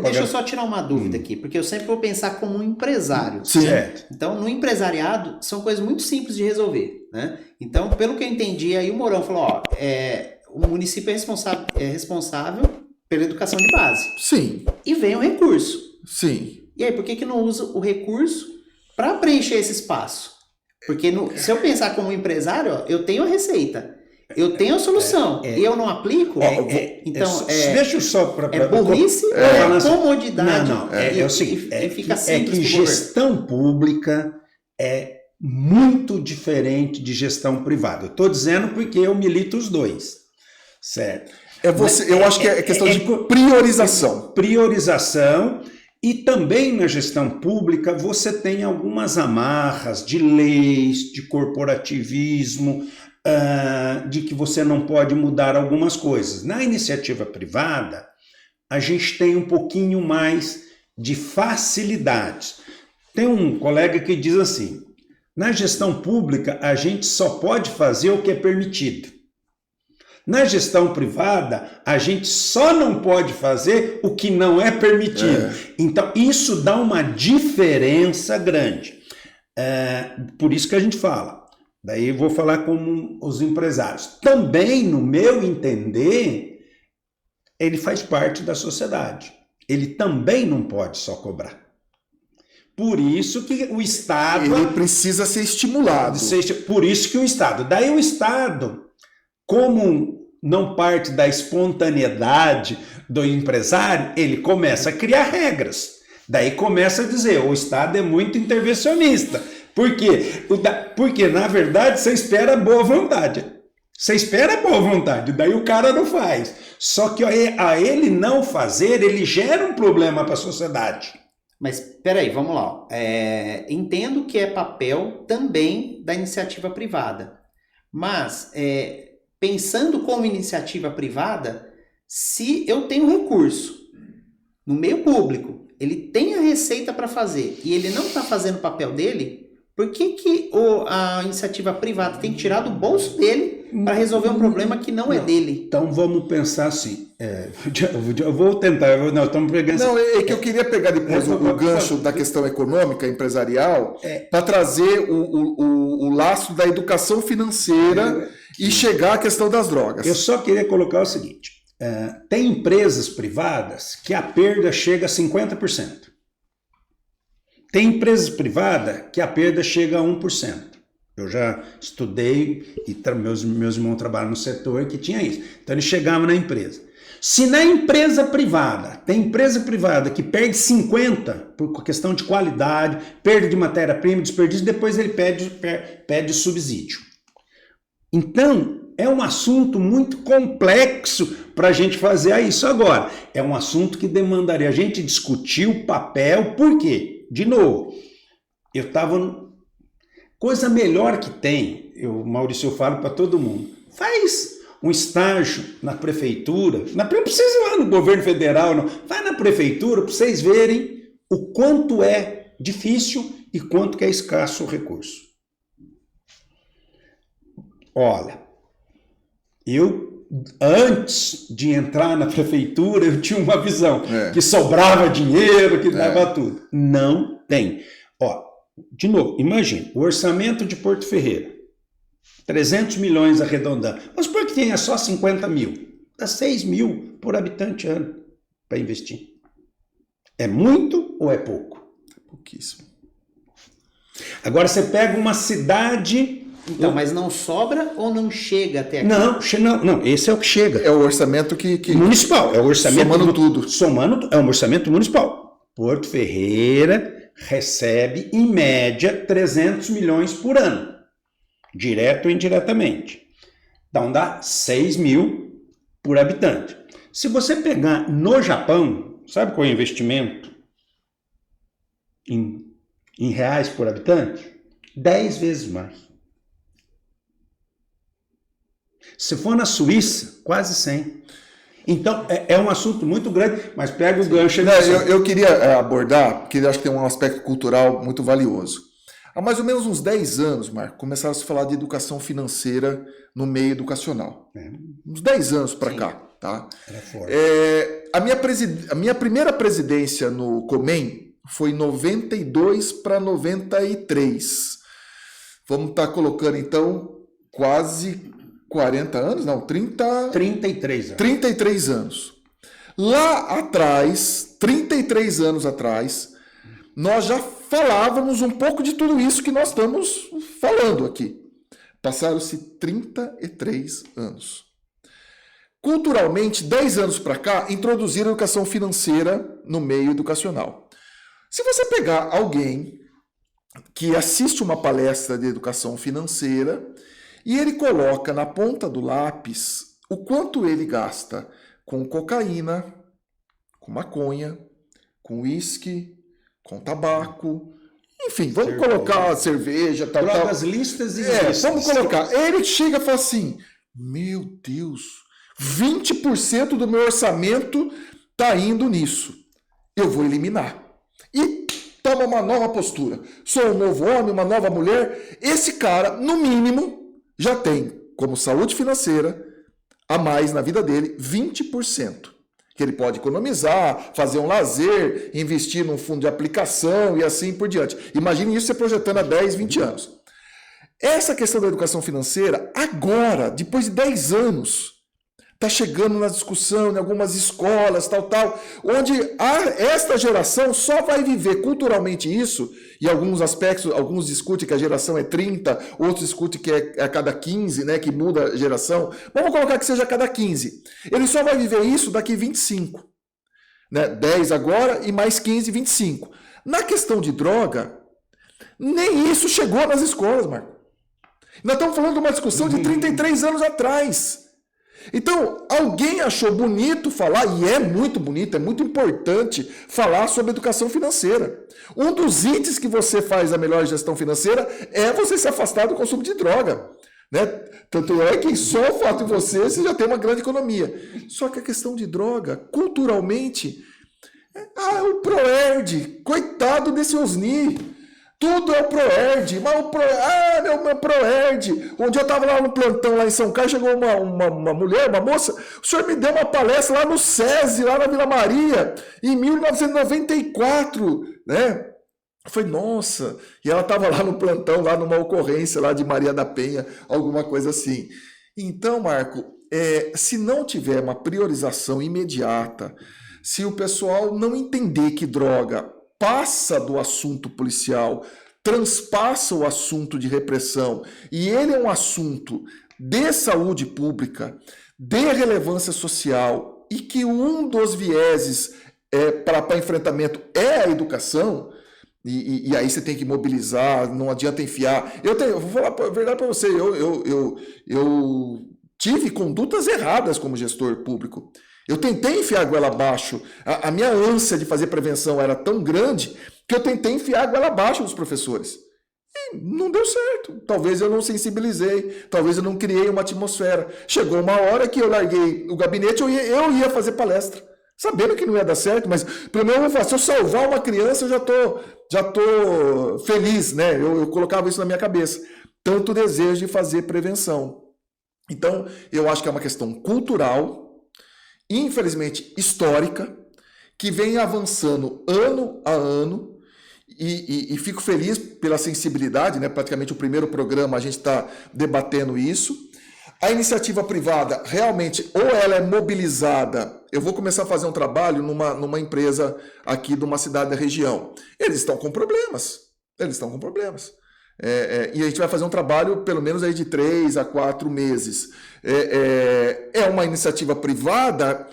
Deixa eu só tirar uma dúvida aqui, porque eu sempre vou pensar como um empresário. Sim. Então, no empresariado, são coisas muito simples de resolver, né? Então, pelo que eu entendi, aí o Mourão falou, o município é responsável pela educação de base. Sim. E vem o recurso. Sim. E aí, por que não usa o recurso para preencher esse espaço? Porque se eu pensar como empresário, eu tenho a receita, eu tenho a solução, e eu não aplico, então deixa eu só para burrice ou é comodidade? Não, é o seguinte, fica simples que gestão pública é muito diferente de gestão privada. Eu estou dizendo porque eu milito os dois, certo? Eu acho que é questão de priorização. Priorização. E também na gestão pública você tem algumas amarras de leis, de corporativismo, de que você não pode mudar algumas coisas. Na iniciativa privada, a gente tem um pouquinho mais de facilidades. Tem um colega que diz assim, na gestão pública a gente só pode fazer o que é permitido. Na gestão privada, a gente só não pode fazer o que não é permitido. Então, isso dá uma diferença grande. Por isso que a gente fala. Daí eu vou falar com os empresários. Também, no meu entender, ele faz parte da sociedade. Ele também não pode só cobrar. Por isso que o Estado... Ele precisa ser estimulado. Por isso que o Estado... Daí o Estado... Como não parte da espontaneidade do empresário, ele começa a criar regras. Daí começa a dizer, o Estado é muito intervencionista. Por quê? Porque, na verdade, você espera boa vontade. Você espera boa vontade, daí o cara não faz. Só que a ele não fazer, ele gera um problema para a sociedade. Mas, peraí, vamos lá. Entendo que é papel também da iniciativa privada. Mas... pensando como iniciativa privada, se eu tenho recurso no meio público, ele tem a receita para fazer e ele não está fazendo o papel dele, por que a iniciativa privada tem que tirar do bolso dele para resolver um problema que não é dele? Então vamos pensar assim, eu vou tentar, nós estamos pegando... Não, é que eu queria pegar depois o gancho da questão econômica, empresarial, para trazer o laço da educação financeira e chegar à questão das drogas. Eu só queria colocar o seguinte, tem empresas privadas que a perda chega a 50%. Tem empresas privadas que a perda chega a 1%. Eu já estudei e meus irmãos trabalham no setor que tinha isso. Então eles chegavam na empresa. Se na empresa privada, tem empresa privada que perde 50% por questão de qualidade, perda de matéria-prima, desperdício, depois ele pede subsídio. Então, é um assunto muito complexo para a gente fazer isso agora. É um assunto que demandaria a gente discutir o papel, por quê? De novo, eu estava... Coisa melhor que tem, Maurício, eu falo para todo mundo, faz um estágio na prefeitura, não precisa ir lá no governo federal, não. Vai na prefeitura para vocês verem o quanto é difícil e quanto que é escasso o recurso. Olha, eu antes de entrar na prefeitura, eu tinha uma visão que sobrava dinheiro, que dava tudo. Não tem. Ó, de novo, imagine, o orçamento de Porto Ferreira, 300 milhões arredondando. Vamos supor que tenha só 50 mil. Dá 6 mil por habitante ano para investir. É muito ou é pouco? Pouquíssimo. Agora você pega uma cidade... Então, mas não sobra ou não chega até aqui? Não, esse é o que chega. É o orçamento que... Municipal, é o orçamento... Somando tudo. Somando, é um orçamento municipal. Porto Ferreira recebe, em média, 300 milhões por ano. Direto ou indiretamente. Então dá 6 mil por habitante. Se você pegar no Japão, sabe qual é o investimento em reais por habitante? 10 vezes mais. Se for na Suíça, quase 100. Então, é um assunto muito grande, mas pega o gancho. Eu queria abordar, porque eu acho que tem um aspecto cultural muito valioso. Há mais ou menos uns 10 anos, Marco, começaram a se falar de educação financeira no meio educacional. Uns 10 anos para cá. Tá? Era forte. A minha primeira presidência no Comem foi 92 para 93. Vamos estar colocando, então, quase 40 anos? Não, 33 anos. 33 anos. Lá atrás, 33 anos atrás, nós já falávamos um pouco de tudo isso que nós estamos falando aqui. Passaram-se 33 anos. Culturalmente, 10 anos para cá, introduziram a educação financeira no meio educacional. Se você pegar alguém que assiste uma palestra de educação financeira e ele coloca na ponta do lápis o quanto ele gasta com cocaína, com maconha, com uísque, com tabaco, enfim, vamos colocar cerveja, tal, drogas listas e listas. Vamos colocar. Ele chega e fala assim, meu Deus, 20% do meu orçamento está indo nisso. Eu vou eliminar. E toma uma nova postura. Sou um novo homem, uma nova mulher. Esse cara, no mínimo, já tem como saúde financeira a mais na vida dele 20%. Que ele pode economizar, fazer um lazer, investir num fundo de aplicação e assim por diante. Imagine isso você projetando há 10, 20 anos. Essa questão da educação financeira, agora, depois de 10 anos, está chegando na discussão em algumas escolas, tal, onde esta geração só vai viver culturalmente isso, e alguns aspectos, alguns discutem que a geração é 30, outros discutem que é a cada 15, né, que muda a geração. Vamos colocar que seja a cada 15. Ele só vai viver isso daqui 25. Né? 10 agora e mais 15, 25. Na questão de droga, nem isso chegou nas escolas, Marco. Nós estamos falando de uma discussão de 33 anos atrás. Então, alguém achou bonito falar, e é muito bonito, é muito importante falar sobre educação financeira. Um dos itens que você faz a melhor gestão financeira é você se afastar do consumo de droga. Né? Tanto é que só o fato de você já tem uma grande economia. Só que a questão de droga, culturalmente, o Proerd, coitado desse Osni. Tudo é o Proerd, mas o Proerd, meu Proerd. Um dia eu estava lá no plantão, lá em São Carlos, chegou uma mulher, uma moça, o senhor me deu uma palestra lá no SESI, lá na Vila Maria, em 1994, né? Eu falei, nossa, e ela estava lá no plantão, lá numa ocorrência lá de Maria da Penha, alguma coisa assim. Então, Marco, se não tiver uma priorização imediata, se o pessoal não entender que droga passa do assunto policial, transpassa o assunto de repressão, e ele é um assunto de saúde pública, de relevância social, e que um dos vieses para enfrentamento é a educação, e aí você tem que mobilizar, não adianta enfiar. Eu vou falar a verdade para você, eu tive condutas erradas como gestor público. Eu tentei enfiar a goela abaixo. A minha ânsia de fazer prevenção era tão grande que eu tentei enfiar a goela abaixo dos professores. E não deu certo. Talvez eu não sensibilizei, talvez eu não criei uma atmosfera. Chegou uma hora que eu larguei o gabinete, eu ia fazer palestra, sabendo que não ia dar certo, mas pelo menos eu vou fazer. Se eu salvar uma criança, eu já tô feliz, né? Eu colocava isso na minha cabeça. Tanto desejo de fazer prevenção. Então, eu acho que é uma questão cultural, infelizmente histórica, que vem avançando ano a ano, e fico feliz pela sensibilidade, né? Praticamente o primeiro programa a gente está debatendo isso. A iniciativa privada, realmente, ou ela é mobilizada. Eu vou começar a fazer um trabalho numa empresa aqui de uma cidade da região. Eles estão com problemas. E a gente vai fazer um trabalho pelo menos aí de 3 a 4 meses. É uma iniciativa privada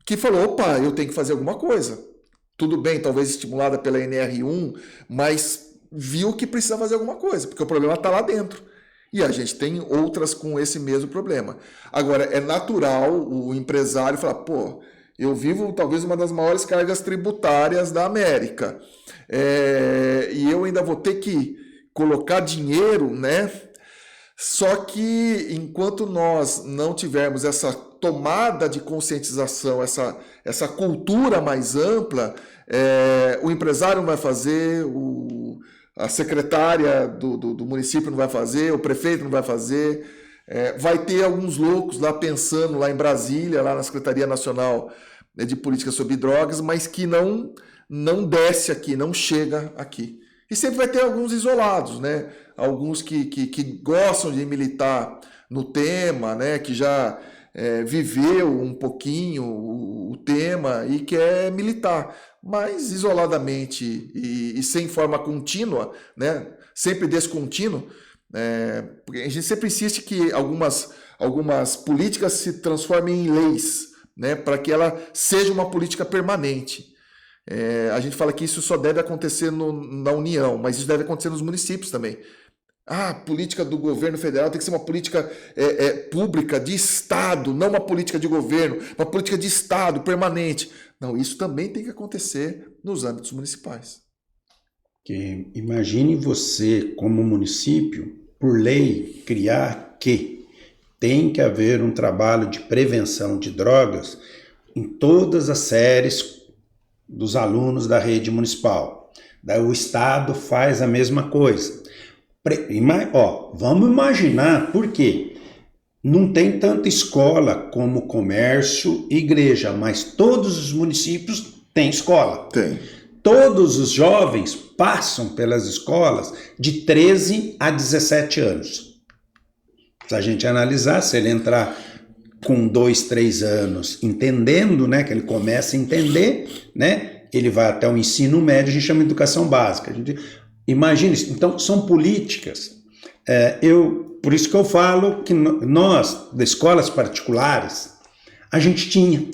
que falou, opa, eu tenho que fazer alguma coisa. Tudo bem, talvez estimulada pela NR1, mas viu que precisa fazer alguma coisa, porque o problema está lá dentro. E a gente tem outras com esse mesmo problema. Agora, é natural o empresário falar, pô, eu vivo talvez uma das maiores cargas tributárias da América, e eu ainda vou ter que colocar dinheiro, né? Só que enquanto nós não tivermos essa tomada de conscientização, essa cultura mais ampla, o empresário não vai fazer, a secretária do município não vai fazer, o prefeito não vai fazer, vai ter alguns loucos lá pensando lá em Brasília, lá na Secretaria Nacional de Política sobre Drogas, mas que não desce aqui, não chega aqui. E sempre vai ter alguns isolados, né? Alguns que gostam de militar no tema, né? Que já viveu um pouquinho o tema e quer militar, mas isoladamente e sem forma contínua, né? Sempre descontínuo, porque a gente sempre insiste que algumas políticas se transformem em leis, né? Para que ela seja uma política permanente. A gente fala que isso só deve acontecer na União, mas isso deve acontecer nos municípios também. A política do governo federal tem que ser uma política pública, de Estado, não uma política de governo, uma política de Estado permanente. Não, isso também tem que acontecer nos âmbitos municipais. Imagine você, como município, por lei, criar que tem que haver um trabalho de prevenção de drogas em todas as séries dos alunos da rede municipal. Daí o Estado faz a mesma coisa. Vamos imaginar por quê? Não tem tanta escola como comércio e igreja, mas todos os municípios têm escola. Tem. Todos os jovens passam pelas escolas de 13 a 17 anos. Se a gente analisar, se ele entrar com 2, 3 anos entendendo, né, que ele começa a entender, né, ele vai até o ensino médio, a gente chama de educação básica. Imagina isso. Então, são políticas. Por isso que eu falo que nós, das escolas particulares, a gente tinha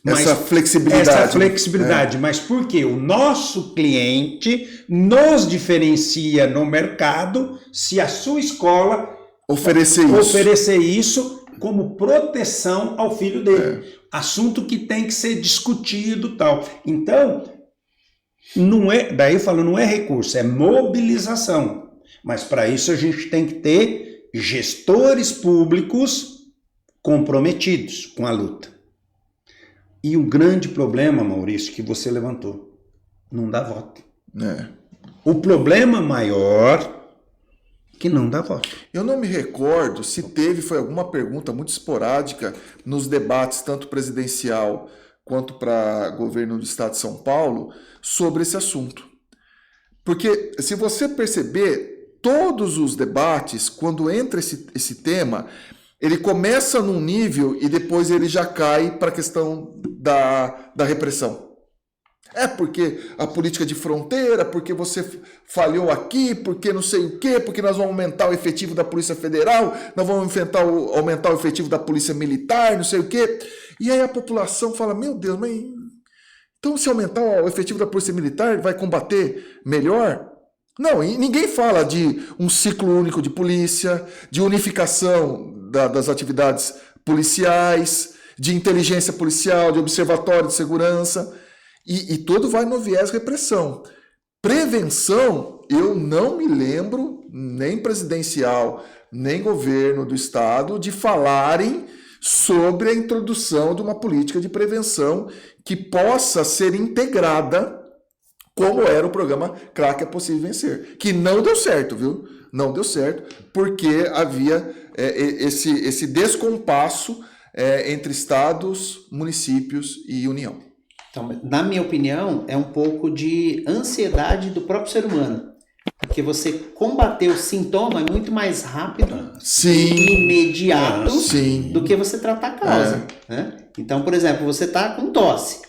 essa flexibilidade. Mas por quê? O nosso cliente nos diferencia no mercado se a sua escola oferecer isso como proteção ao filho dele. Assunto que tem que ser discutido, tal. Então, daí eu falo, não é recurso, é mobilização. Mas para isso a gente tem que ter gestores públicos comprometidos com a luta. E o grande problema, Maurício, que você levantou, não dá voto. O problema maior que não dá voto. Eu não me recordo se foi alguma pergunta muito esporádica nos debates, tanto presidencial quanto para governo do estado de São Paulo, sobre esse assunto. Porque, se você perceber, todos os debates, quando entra esse tema, ele começa num nível e depois ele já cai para a questão da repressão. Porque a política de fronteira, porque você falhou aqui, porque não sei o quê, porque nós vamos aumentar o efetivo da Polícia Federal, nós vamos aumentar o efetivo da Polícia Militar, não sei o quê. E aí a população fala, meu Deus, mas então se aumentar o efetivo da Polícia Militar vai combater melhor? Não, e ninguém fala de um ciclo único de polícia, de unificação das atividades policiais, de inteligência policial, de observatório de segurança, e tudo vai no viés repressão. Prevenção, eu não me lembro, nem presidencial, nem governo do estado, de falarem sobre a introdução de uma política de prevenção que possa ser integrada, como era o programa Crack é Possível Vencer, que não deu certo, viu? Não deu certo, porque havia esse descompasso entre estados, municípios e União. Então, na minha opinião, é um pouco de ansiedade do próprio ser humano. Porque você combater o sintoma é muito mais rápido e imediato do que você tratar a causa. Né? Então, por exemplo, você está com tosse.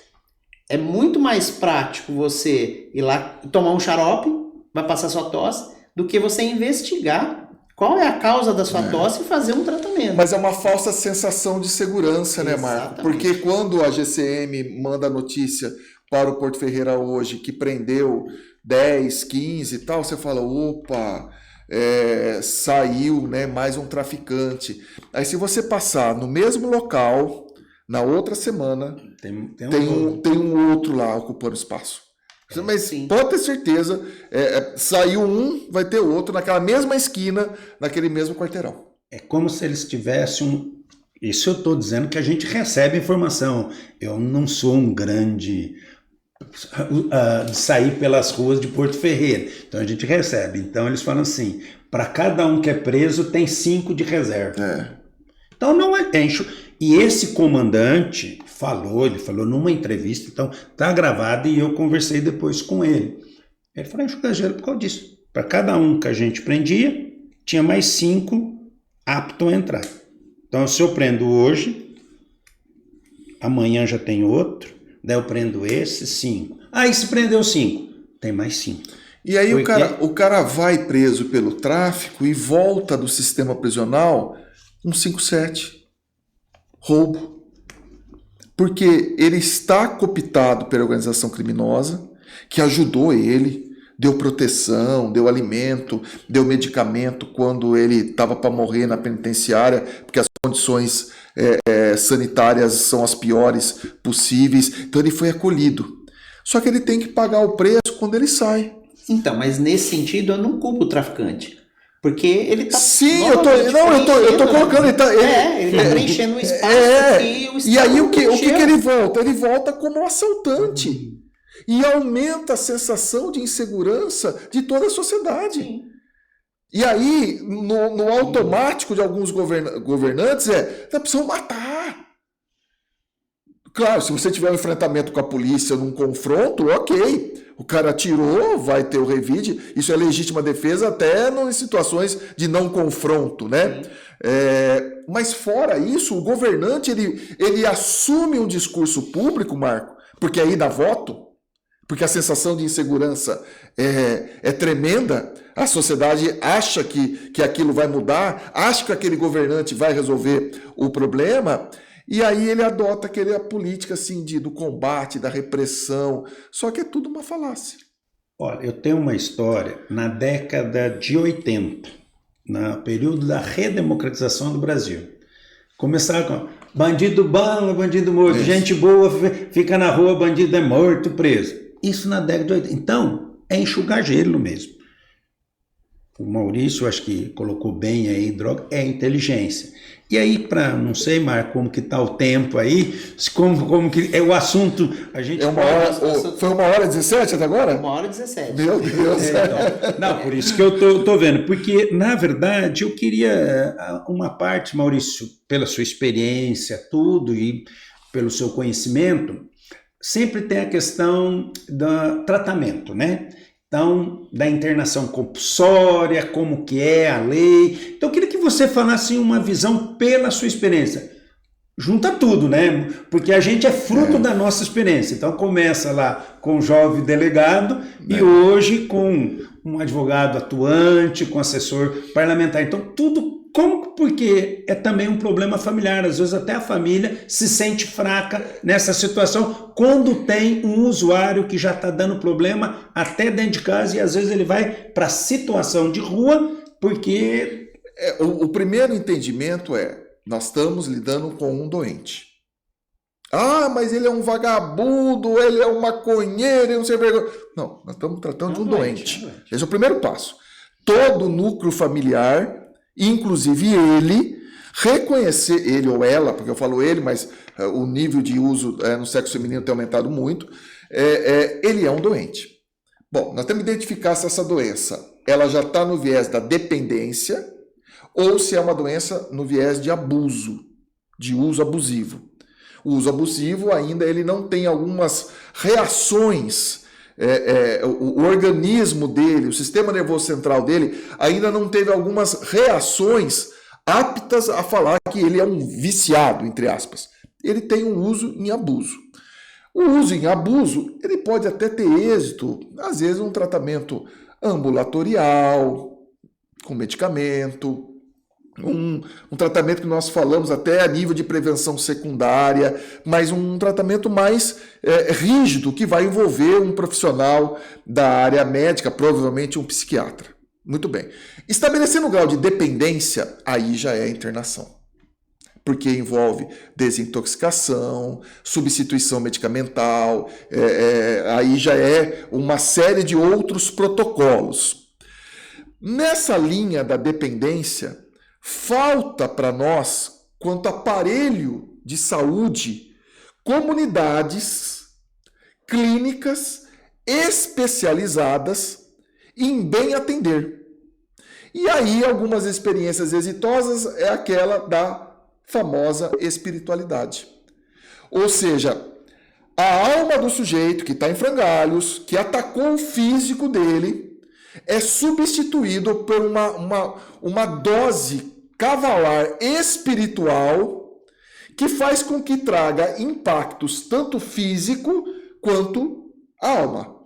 É muito mais prático você ir lá tomar um xarope, vai passar sua tosse, do que você investigar qual é a causa da sua tosse e fazer um tratamento. Mas é uma falsa sensação de segurança, né, Marco? Porque quando a GCM manda a notícia para o Porto Ferreira hoje que prendeu 10, 15 e tal, você fala, opa, saiu, né, mais um traficante. Aí se você passar no mesmo local, na outra semana, tem um outro lá ocupando espaço. Mas pode ter certeza, saiu um, vai ter outro naquela mesma esquina, naquele mesmo quarteirão. É como se eles tivessem Isso eu estou dizendo que a gente recebe informação. Eu não sou um grande de sair pelas ruas de Porto Ferreira. Então a gente recebe. Então eles falam assim, para cada um que é preso tem 5 de reserva. Então não é tenso. E esse comandante ele falou numa entrevista, então tá gravado e eu conversei depois com ele. Ele falou, enxugar gelo por causa disso. Para cada um que a gente prendia, tinha mais 5 aptos a entrar. Então se eu prendo hoje, amanhã já tem outro, daí eu prendo esse, 5. Aí se prendeu 5, tem mais 5. E aí o cara vai preso pelo tráfico e volta do sistema prisional um 5-7. Roubo. Porque ele está cooptado pela organização criminosa, que ajudou ele, deu proteção, deu alimento, deu medicamento quando ele estava para morrer na penitenciária, porque as condições sanitárias são as piores possíveis. Então ele foi acolhido. Só que ele tem que pagar o preço quando ele sai. Então, mas nesse sentido eu não culpo o traficante. Porque ele tá... Sim, eu tô colocando... Ele tá preenchendo um espaço que o Estado E aí o que ele volta? Ele volta como assaltante. E aumenta a sensação de insegurança de toda a sociedade. Sim. E aí, no automático de alguns governantes precisam matar. Claro, se você tiver um enfrentamento com a polícia num confronto, ok. O cara atirou, vai ter o revide. Isso é legítima defesa até em situações de não confronto, né? Mas fora isso, o governante ele assume um discurso público, Marco, porque aí dá voto, porque a sensação de insegurança é tremenda. A sociedade acha que aquilo vai mudar, acha que aquele governante vai resolver o problema. E aí ele adota aquela política assim, do combate, da repressão, só que é tudo uma falácia. Olha, eu tenho uma história na década de 80, no período da redemocratização do Brasil. Começaram com bandido bom, bandido morto, gente boa fica na rua, bandido é morto, preso. Isso na década de 80. Então, é enxugar gelo mesmo. O Maurício, acho que colocou bem aí, droga, é inteligência. E aí, não sei, Marco, como que tá o tempo aí, como que é o assunto, a gente... Foi 1h17 até agora? 1h17. Meu Deus. Não, por isso que eu tô vendo, porque, na verdade, eu queria uma parte, Maurício, pela sua experiência, tudo, e pelo seu conhecimento, sempre tem a questão do tratamento, né? Então, da internação compulsória, como que é a lei. Então, eu queria que você falasse uma visão pela sua experiência. Junta tudo, né? Porque a gente é fruto da nossa experiência. Então, começa lá com o jovem delegado e hoje com um advogado atuante, com assessor parlamentar. Então, tudo porque é também um problema familiar. Às vezes até a família se sente fraca nessa situação quando tem um usuário que já está dando problema até dentro de casa e às vezes ele vai para a situação de rua porque... O primeiro entendimento nós estamos lidando com um doente. Ah, mas ele é um vagabundo, ele é um maconheiro, ele não sei vergonha. Não, nós estamos tratando de um doente. Esse é o primeiro passo. Todo núcleo familiar, inclusive ele, reconhecer, ele ou ela, porque eu falo ele, mas o nível de uso no sexo feminino tem aumentado muito, ele é um doente. Bom, nós temos que identificar se essa doença ela já está no viés da dependência ou se é uma doença no viés de abuso, de uso abusivo. O uso abusivo ainda ele não tem algumas reações, o organismo dele, o sistema nervoso central dele ainda não teve algumas reações aptas a falar que ele é um viciado, entre aspas. Ele tem um uso em abuso. O uso em abuso, ele pode até ter êxito, às vezes um tratamento ambulatorial, com medicamento, um tratamento que nós falamos até a nível de prevenção secundária, mas um tratamento mais rígido, que vai envolver um profissional da área médica, provavelmente um psiquiatra. Muito bem. Estabelecendo o grau de dependência, aí já é internação. Porque envolve desintoxicação, substituição medicamental, aí já é uma série de outros protocolos. Nessa linha da dependência, falta para nós, quanto aparelho de saúde, comunidades clínicas especializadas em bem atender. E aí algumas experiências exitosas é aquela da famosa espiritualidade. Ou seja, a alma do sujeito que está em frangalhos, que atacou o físico dele, é substituído por uma dose cavalar espiritual que faz com que traga impactos tanto físico quanto a alma.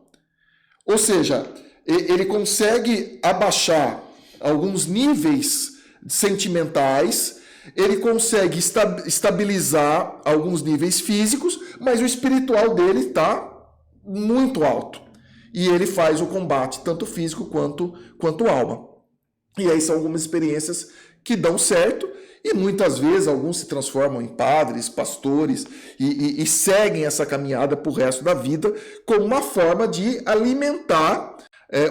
Ou seja, ele consegue abaixar alguns níveis sentimentais, ele consegue estabilizar alguns níveis físicos, mas o espiritual dele está muito alto. E ele faz o combate tanto físico quanto alma. E aí são algumas experiências que dão certo e muitas vezes alguns se transformam em padres, pastores e seguem essa caminhada para o resto da vida como uma forma de alimentar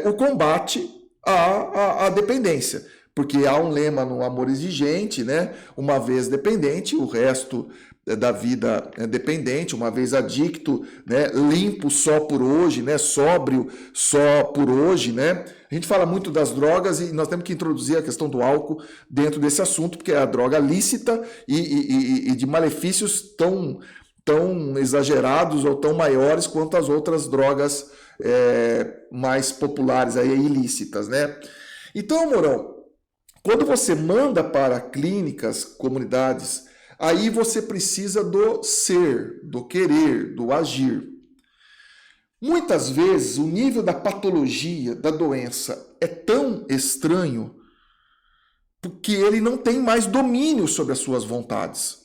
o combate à dependência. Porque há um lema no Amor Exigente, né? Uma vez dependente, o resto da vida é dependente, uma vez adicto, né? Limpo só por hoje, né? Sóbrio só por hoje, né? A gente fala muito das drogas e nós temos que introduzir a questão do álcool dentro desse assunto, porque é a droga lícita e de malefícios tão exagerados ou tão maiores quanto as outras drogas mais populares, aí, ilícitas, né? Então, Mourão, quando você manda para clínicas, comunidades, aí você precisa do ser, do querer, do agir. Muitas vezes o nível da patologia, da doença, é tão estranho porque ele não tem mais domínio sobre as suas vontades.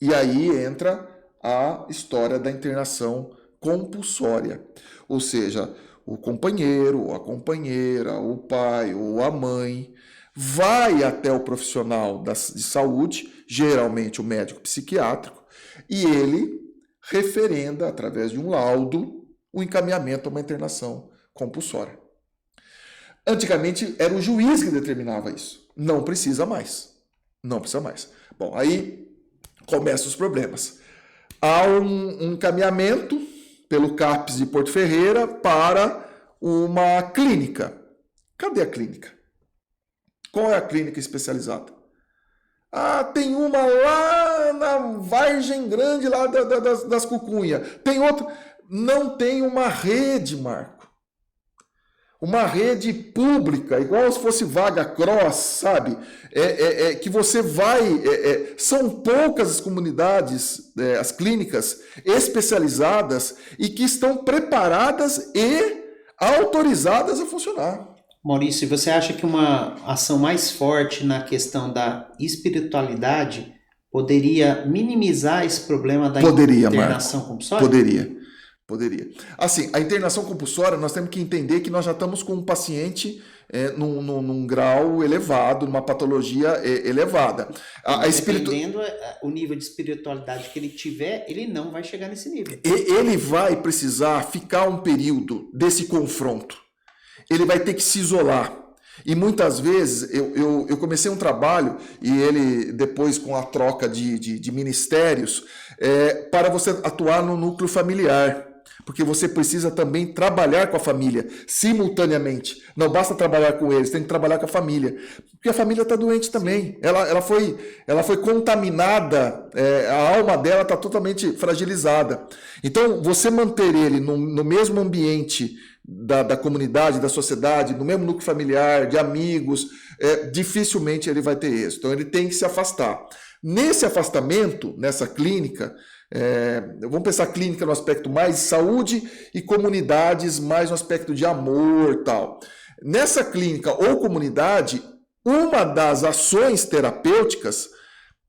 E aí entra a história da internação compulsória. Ou seja, o companheiro, ou a companheira, o pai ou a mãe vai até o profissional de saúde, geralmente o médico psiquiátrico, e ele referenda, através de um laudo, o encaminhamento a uma internação compulsória. Antigamente era o juiz que determinava isso. Não precisa mais. Não precisa mais. Bom, aí começam os problemas. Há um encaminhamento pelo CAPS de Porto Ferreira para uma clínica. Cadê a clínica? Qual é a clínica especializada? Ah, tem uma lá na Vargem Grande, lá das Cucunhas. Tem outra. Não tem uma rede, Marco. Uma rede pública, igual se fosse vaga cross, sabe? Que você vai... são poucas as comunidades, as clínicas especializadas e que estão preparadas e autorizadas a funcionar. Maurício, você acha que uma ação mais forte na questão da espiritualidade poderia minimizar esse problema da internação compulsória? Poderia. Assim, a internação compulsória, nós temos que entender que nós já estamos com um paciente num grau elevado, numa patologia elevada. Dependendo o nível de espiritualidade que ele tiver, ele não vai chegar nesse nível. Ele vai precisar ficar um período desse confronto. Ele vai ter que se isolar. E muitas vezes eu comecei um trabalho, e ele depois com a troca de ministérios, para você atuar no núcleo familiar. Porque você precisa também trabalhar com a família simultaneamente. Não basta trabalhar com eles, tem que trabalhar com a família. Porque a família está doente também. Ela foi contaminada, a alma dela está totalmente fragilizada. Então, você manter ele no mesmo ambiente da comunidade, da sociedade, no mesmo núcleo familiar, de amigos, dificilmente ele vai ter êxito. Então, ele tem que se afastar. Nesse afastamento, nessa clínica, vamos pensar clínica no aspecto mais de saúde e comunidades mais no aspecto de amor e tal. Nessa clínica ou comunidade, uma das ações terapêuticas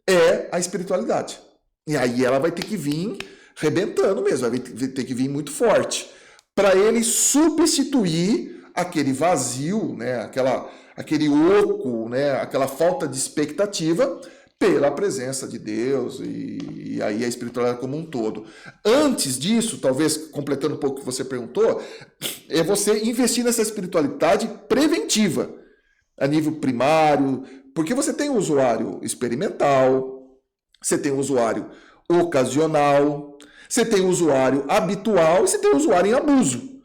é a espiritualidade. E aí ela vai ter que vir rebentando mesmo, vai ter que vir muito forte, para ele substituir aquele vazio, né, aquele oco, né, aquela falta de expectativa, pela presença de Deus e aí a espiritualidade como um todo. Antes disso, talvez completando um pouco o que você perguntou, é você investir nessa espiritualidade preventiva, a nível primário, porque você tem o usuário experimental, você tem o usuário ocasional, você tem o usuário habitual e você tem o usuário em abuso.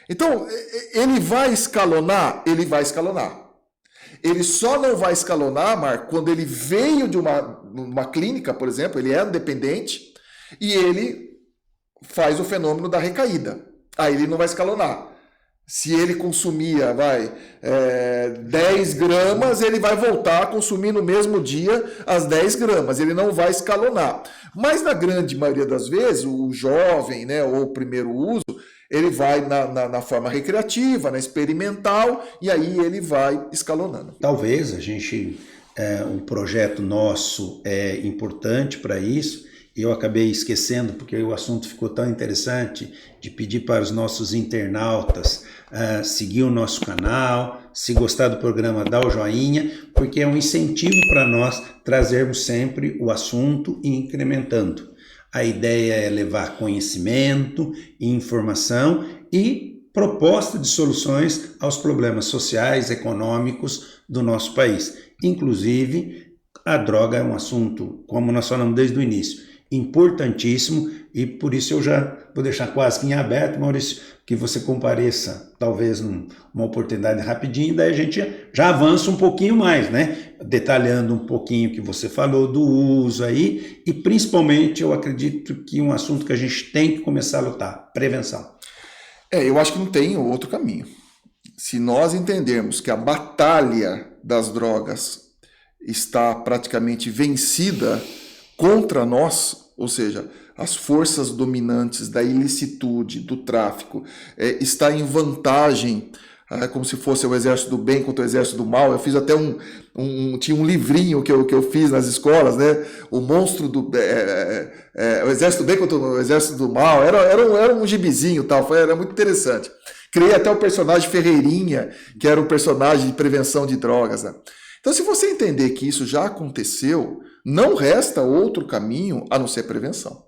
Então, ele vai escalonar? Ele vai escalonar. Ele só não vai escalonar, Marco, quando ele veio de uma clínica, por exemplo, ele é dependente e ele faz o fenômeno da recaída. Aí ele não vai escalonar. Se ele consumia 10 gramas, ele vai voltar a consumir no mesmo dia as 10 gramas. Ele não vai escalonar. Mas na grande maioria das vezes, o jovem, né, ou o primeiro uso, ele vai na forma recreativa, na experimental, e aí ele vai escalonando. Talvez um projeto nosso é importante para isso, e eu acabei esquecendo, porque o assunto ficou tão interessante, de pedir para os nossos internautas seguir o nosso canal, se gostar do programa, dá o joinha, porque é um incentivo para nós trazermos sempre o assunto e incrementando. A ideia é levar conhecimento, informação e proposta de soluções aos problemas sociais, econômicos do nosso país. Inclusive, a droga é um assunto, como nós falamos desde o início, importantíssimo, e por isso eu já vou deixar quase que em aberto, Maurício, que você compareça, talvez numa oportunidade rapidinho, daí a gente já avança um pouquinho mais, né? Detalhando um pouquinho o que você falou do uso aí, e principalmente eu acredito que um assunto que a gente tem que começar a lutar, prevenção. Eu acho que não tem outro caminho. Se nós entendermos que a batalha das drogas está praticamente vencida contra nós, ou seja, as forças dominantes da ilicitude, do tráfico, está em vantagem, como se fosse o exército do bem contra o exército do mal. Eu fiz até tinha um livrinho que eu fiz nas escolas, né? O monstro do o exército do bem contra o exército do mal. Era um gibizinho, tal. Era muito interessante. Criei até o personagem Ferreirinha, que era um personagem de prevenção de drogas, né? Então, se você entender que isso já aconteceu, não resta outro caminho a não ser prevenção.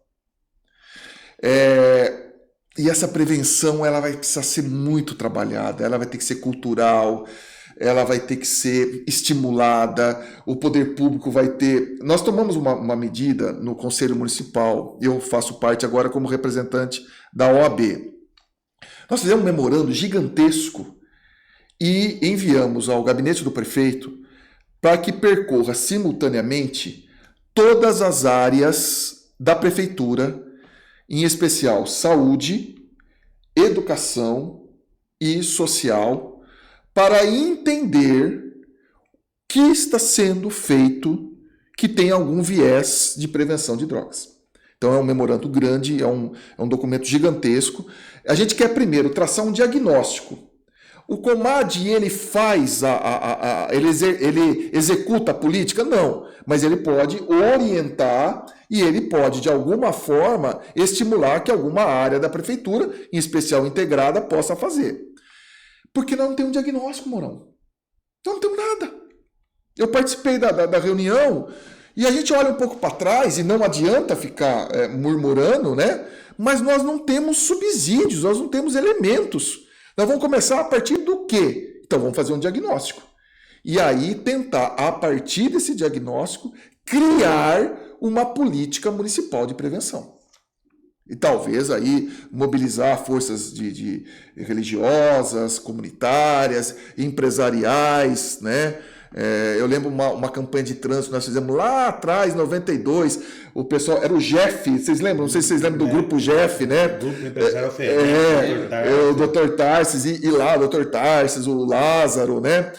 E essa prevenção ela vai precisar ser muito trabalhada, ela vai ter que ser cultural, ela vai ter que ser estimulada, o poder público vai ter... Nós tomamos uma medida no Conselho Municipal, eu faço parte agora como representante da OAB. Nós fizemos um memorando gigantesco e enviamos ao gabinete do prefeito para que percorra simultaneamente todas as áreas da prefeitura, em especial saúde, educação e social, para entender o que está sendo feito que tem algum viés de prevenção de drogas. Então é um memorando grande, é um documento gigantesco. A gente quer primeiro traçar um diagnóstico. O COMAD, ele faz, ele executa a política? Não, mas ele pode orientar e ele pode, de alguma forma, estimular que alguma área da prefeitura, em especial integrada, possa fazer. Porque nós não temos um diagnóstico, Mourão. Nós não temos nada. Eu participei da reunião e a gente olha um pouco para trás e não adianta ficar murmurando, né? Mas nós não temos subsídios, nós não temos elementos. Nós vamos começar a partir do quê? Então vamos fazer um diagnóstico. E aí tentar, a partir desse diagnóstico, criar uma política municipal de prevenção. E talvez aí mobilizar forças de religiosas, comunitárias, empresariais, né? Eu lembro uma campanha de trânsito que nós fizemos lá atrás, em 92, o pessoal, era o Jeff, vocês lembram? Não sei se vocês lembram do grupo Jeff, né? O grupo empresarial Ferreira, o Dr. Tarsis, e lá o Dr. Tarsis, o Lázaro, né?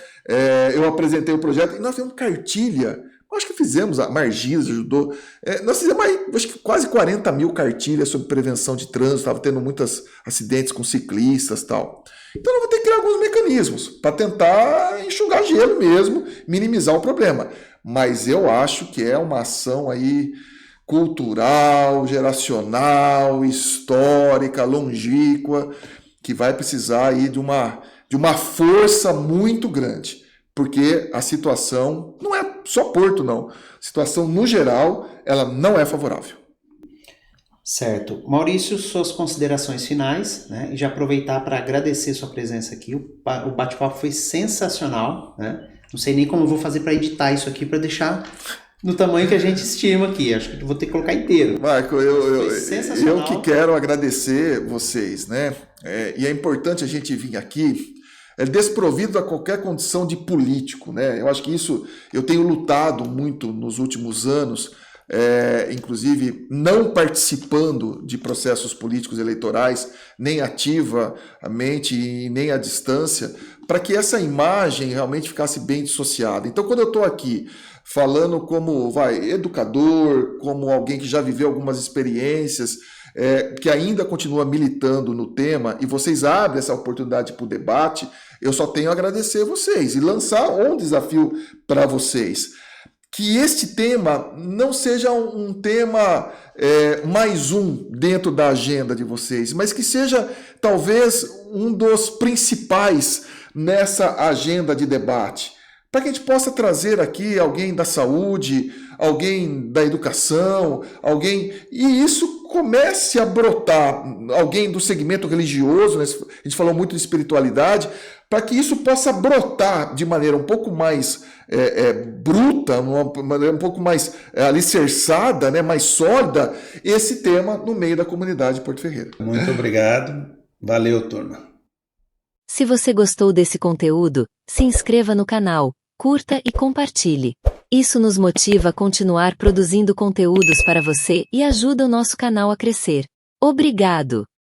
Eu apresentei o projeto e nós fizemos cartilha. Acho que fizemos, a Margis ajudou. Nós fizemos aí, acho que quase 40 mil cartilhas sobre prevenção de trânsito, estava tendo muitos acidentes com ciclistas e tal. Então, nós vamos ter que criar alguns mecanismos para tentar enxugar gelo mesmo, minimizar o problema. Mas eu acho que é uma ação aí cultural, geracional, histórica, longínqua, que vai precisar aí de uma força muito grande. Porque a situação não é só Porto, não. A situação, no geral, ela não é favorável. Certo. Maurício, suas considerações finais, né? E já aproveitar para agradecer sua presença aqui. O bate-papo foi sensacional, né? Não sei nem como eu vou fazer para editar isso aqui para deixar no tamanho que a gente estima aqui. Acho que eu vou ter que colocar inteiro. Marco, eu que quero agradecer vocês, né? E é importante a gente vir aqui desprovido a qualquer condição de político, né? Eu acho que isso eu tenho lutado muito nos últimos anos, inclusive não participando de processos políticos eleitorais, nem ativamente e nem à distância, para que essa imagem realmente ficasse bem dissociada. Então, quando eu estou aqui falando como educador, como alguém que já viveu algumas experiências, que ainda continua militando no tema, e vocês abrem essa oportunidade para o debate, eu só tenho a agradecer a vocês e lançar um desafio para vocês. Que este tema não seja um tema mais um dentro da agenda de vocês, mas que seja talvez um dos principais nessa agenda de debate. Para que a gente possa trazer aqui alguém da saúde, alguém da educação, e isso comece a brotar, alguém do segmento religioso, né? A gente falou muito de espiritualidade, para que isso possa brotar de maneira um pouco mais bruta, uma maneira um pouco mais alicerçada, né? Mais sólida, esse tema no meio da comunidade de Porto Ferreira. Muito obrigado. Valeu, turma. Se você gostou desse conteúdo, se inscreva no canal, curta e compartilhe. Isso nos motiva a continuar produzindo conteúdos para você e ajuda o nosso canal a crescer. Obrigado!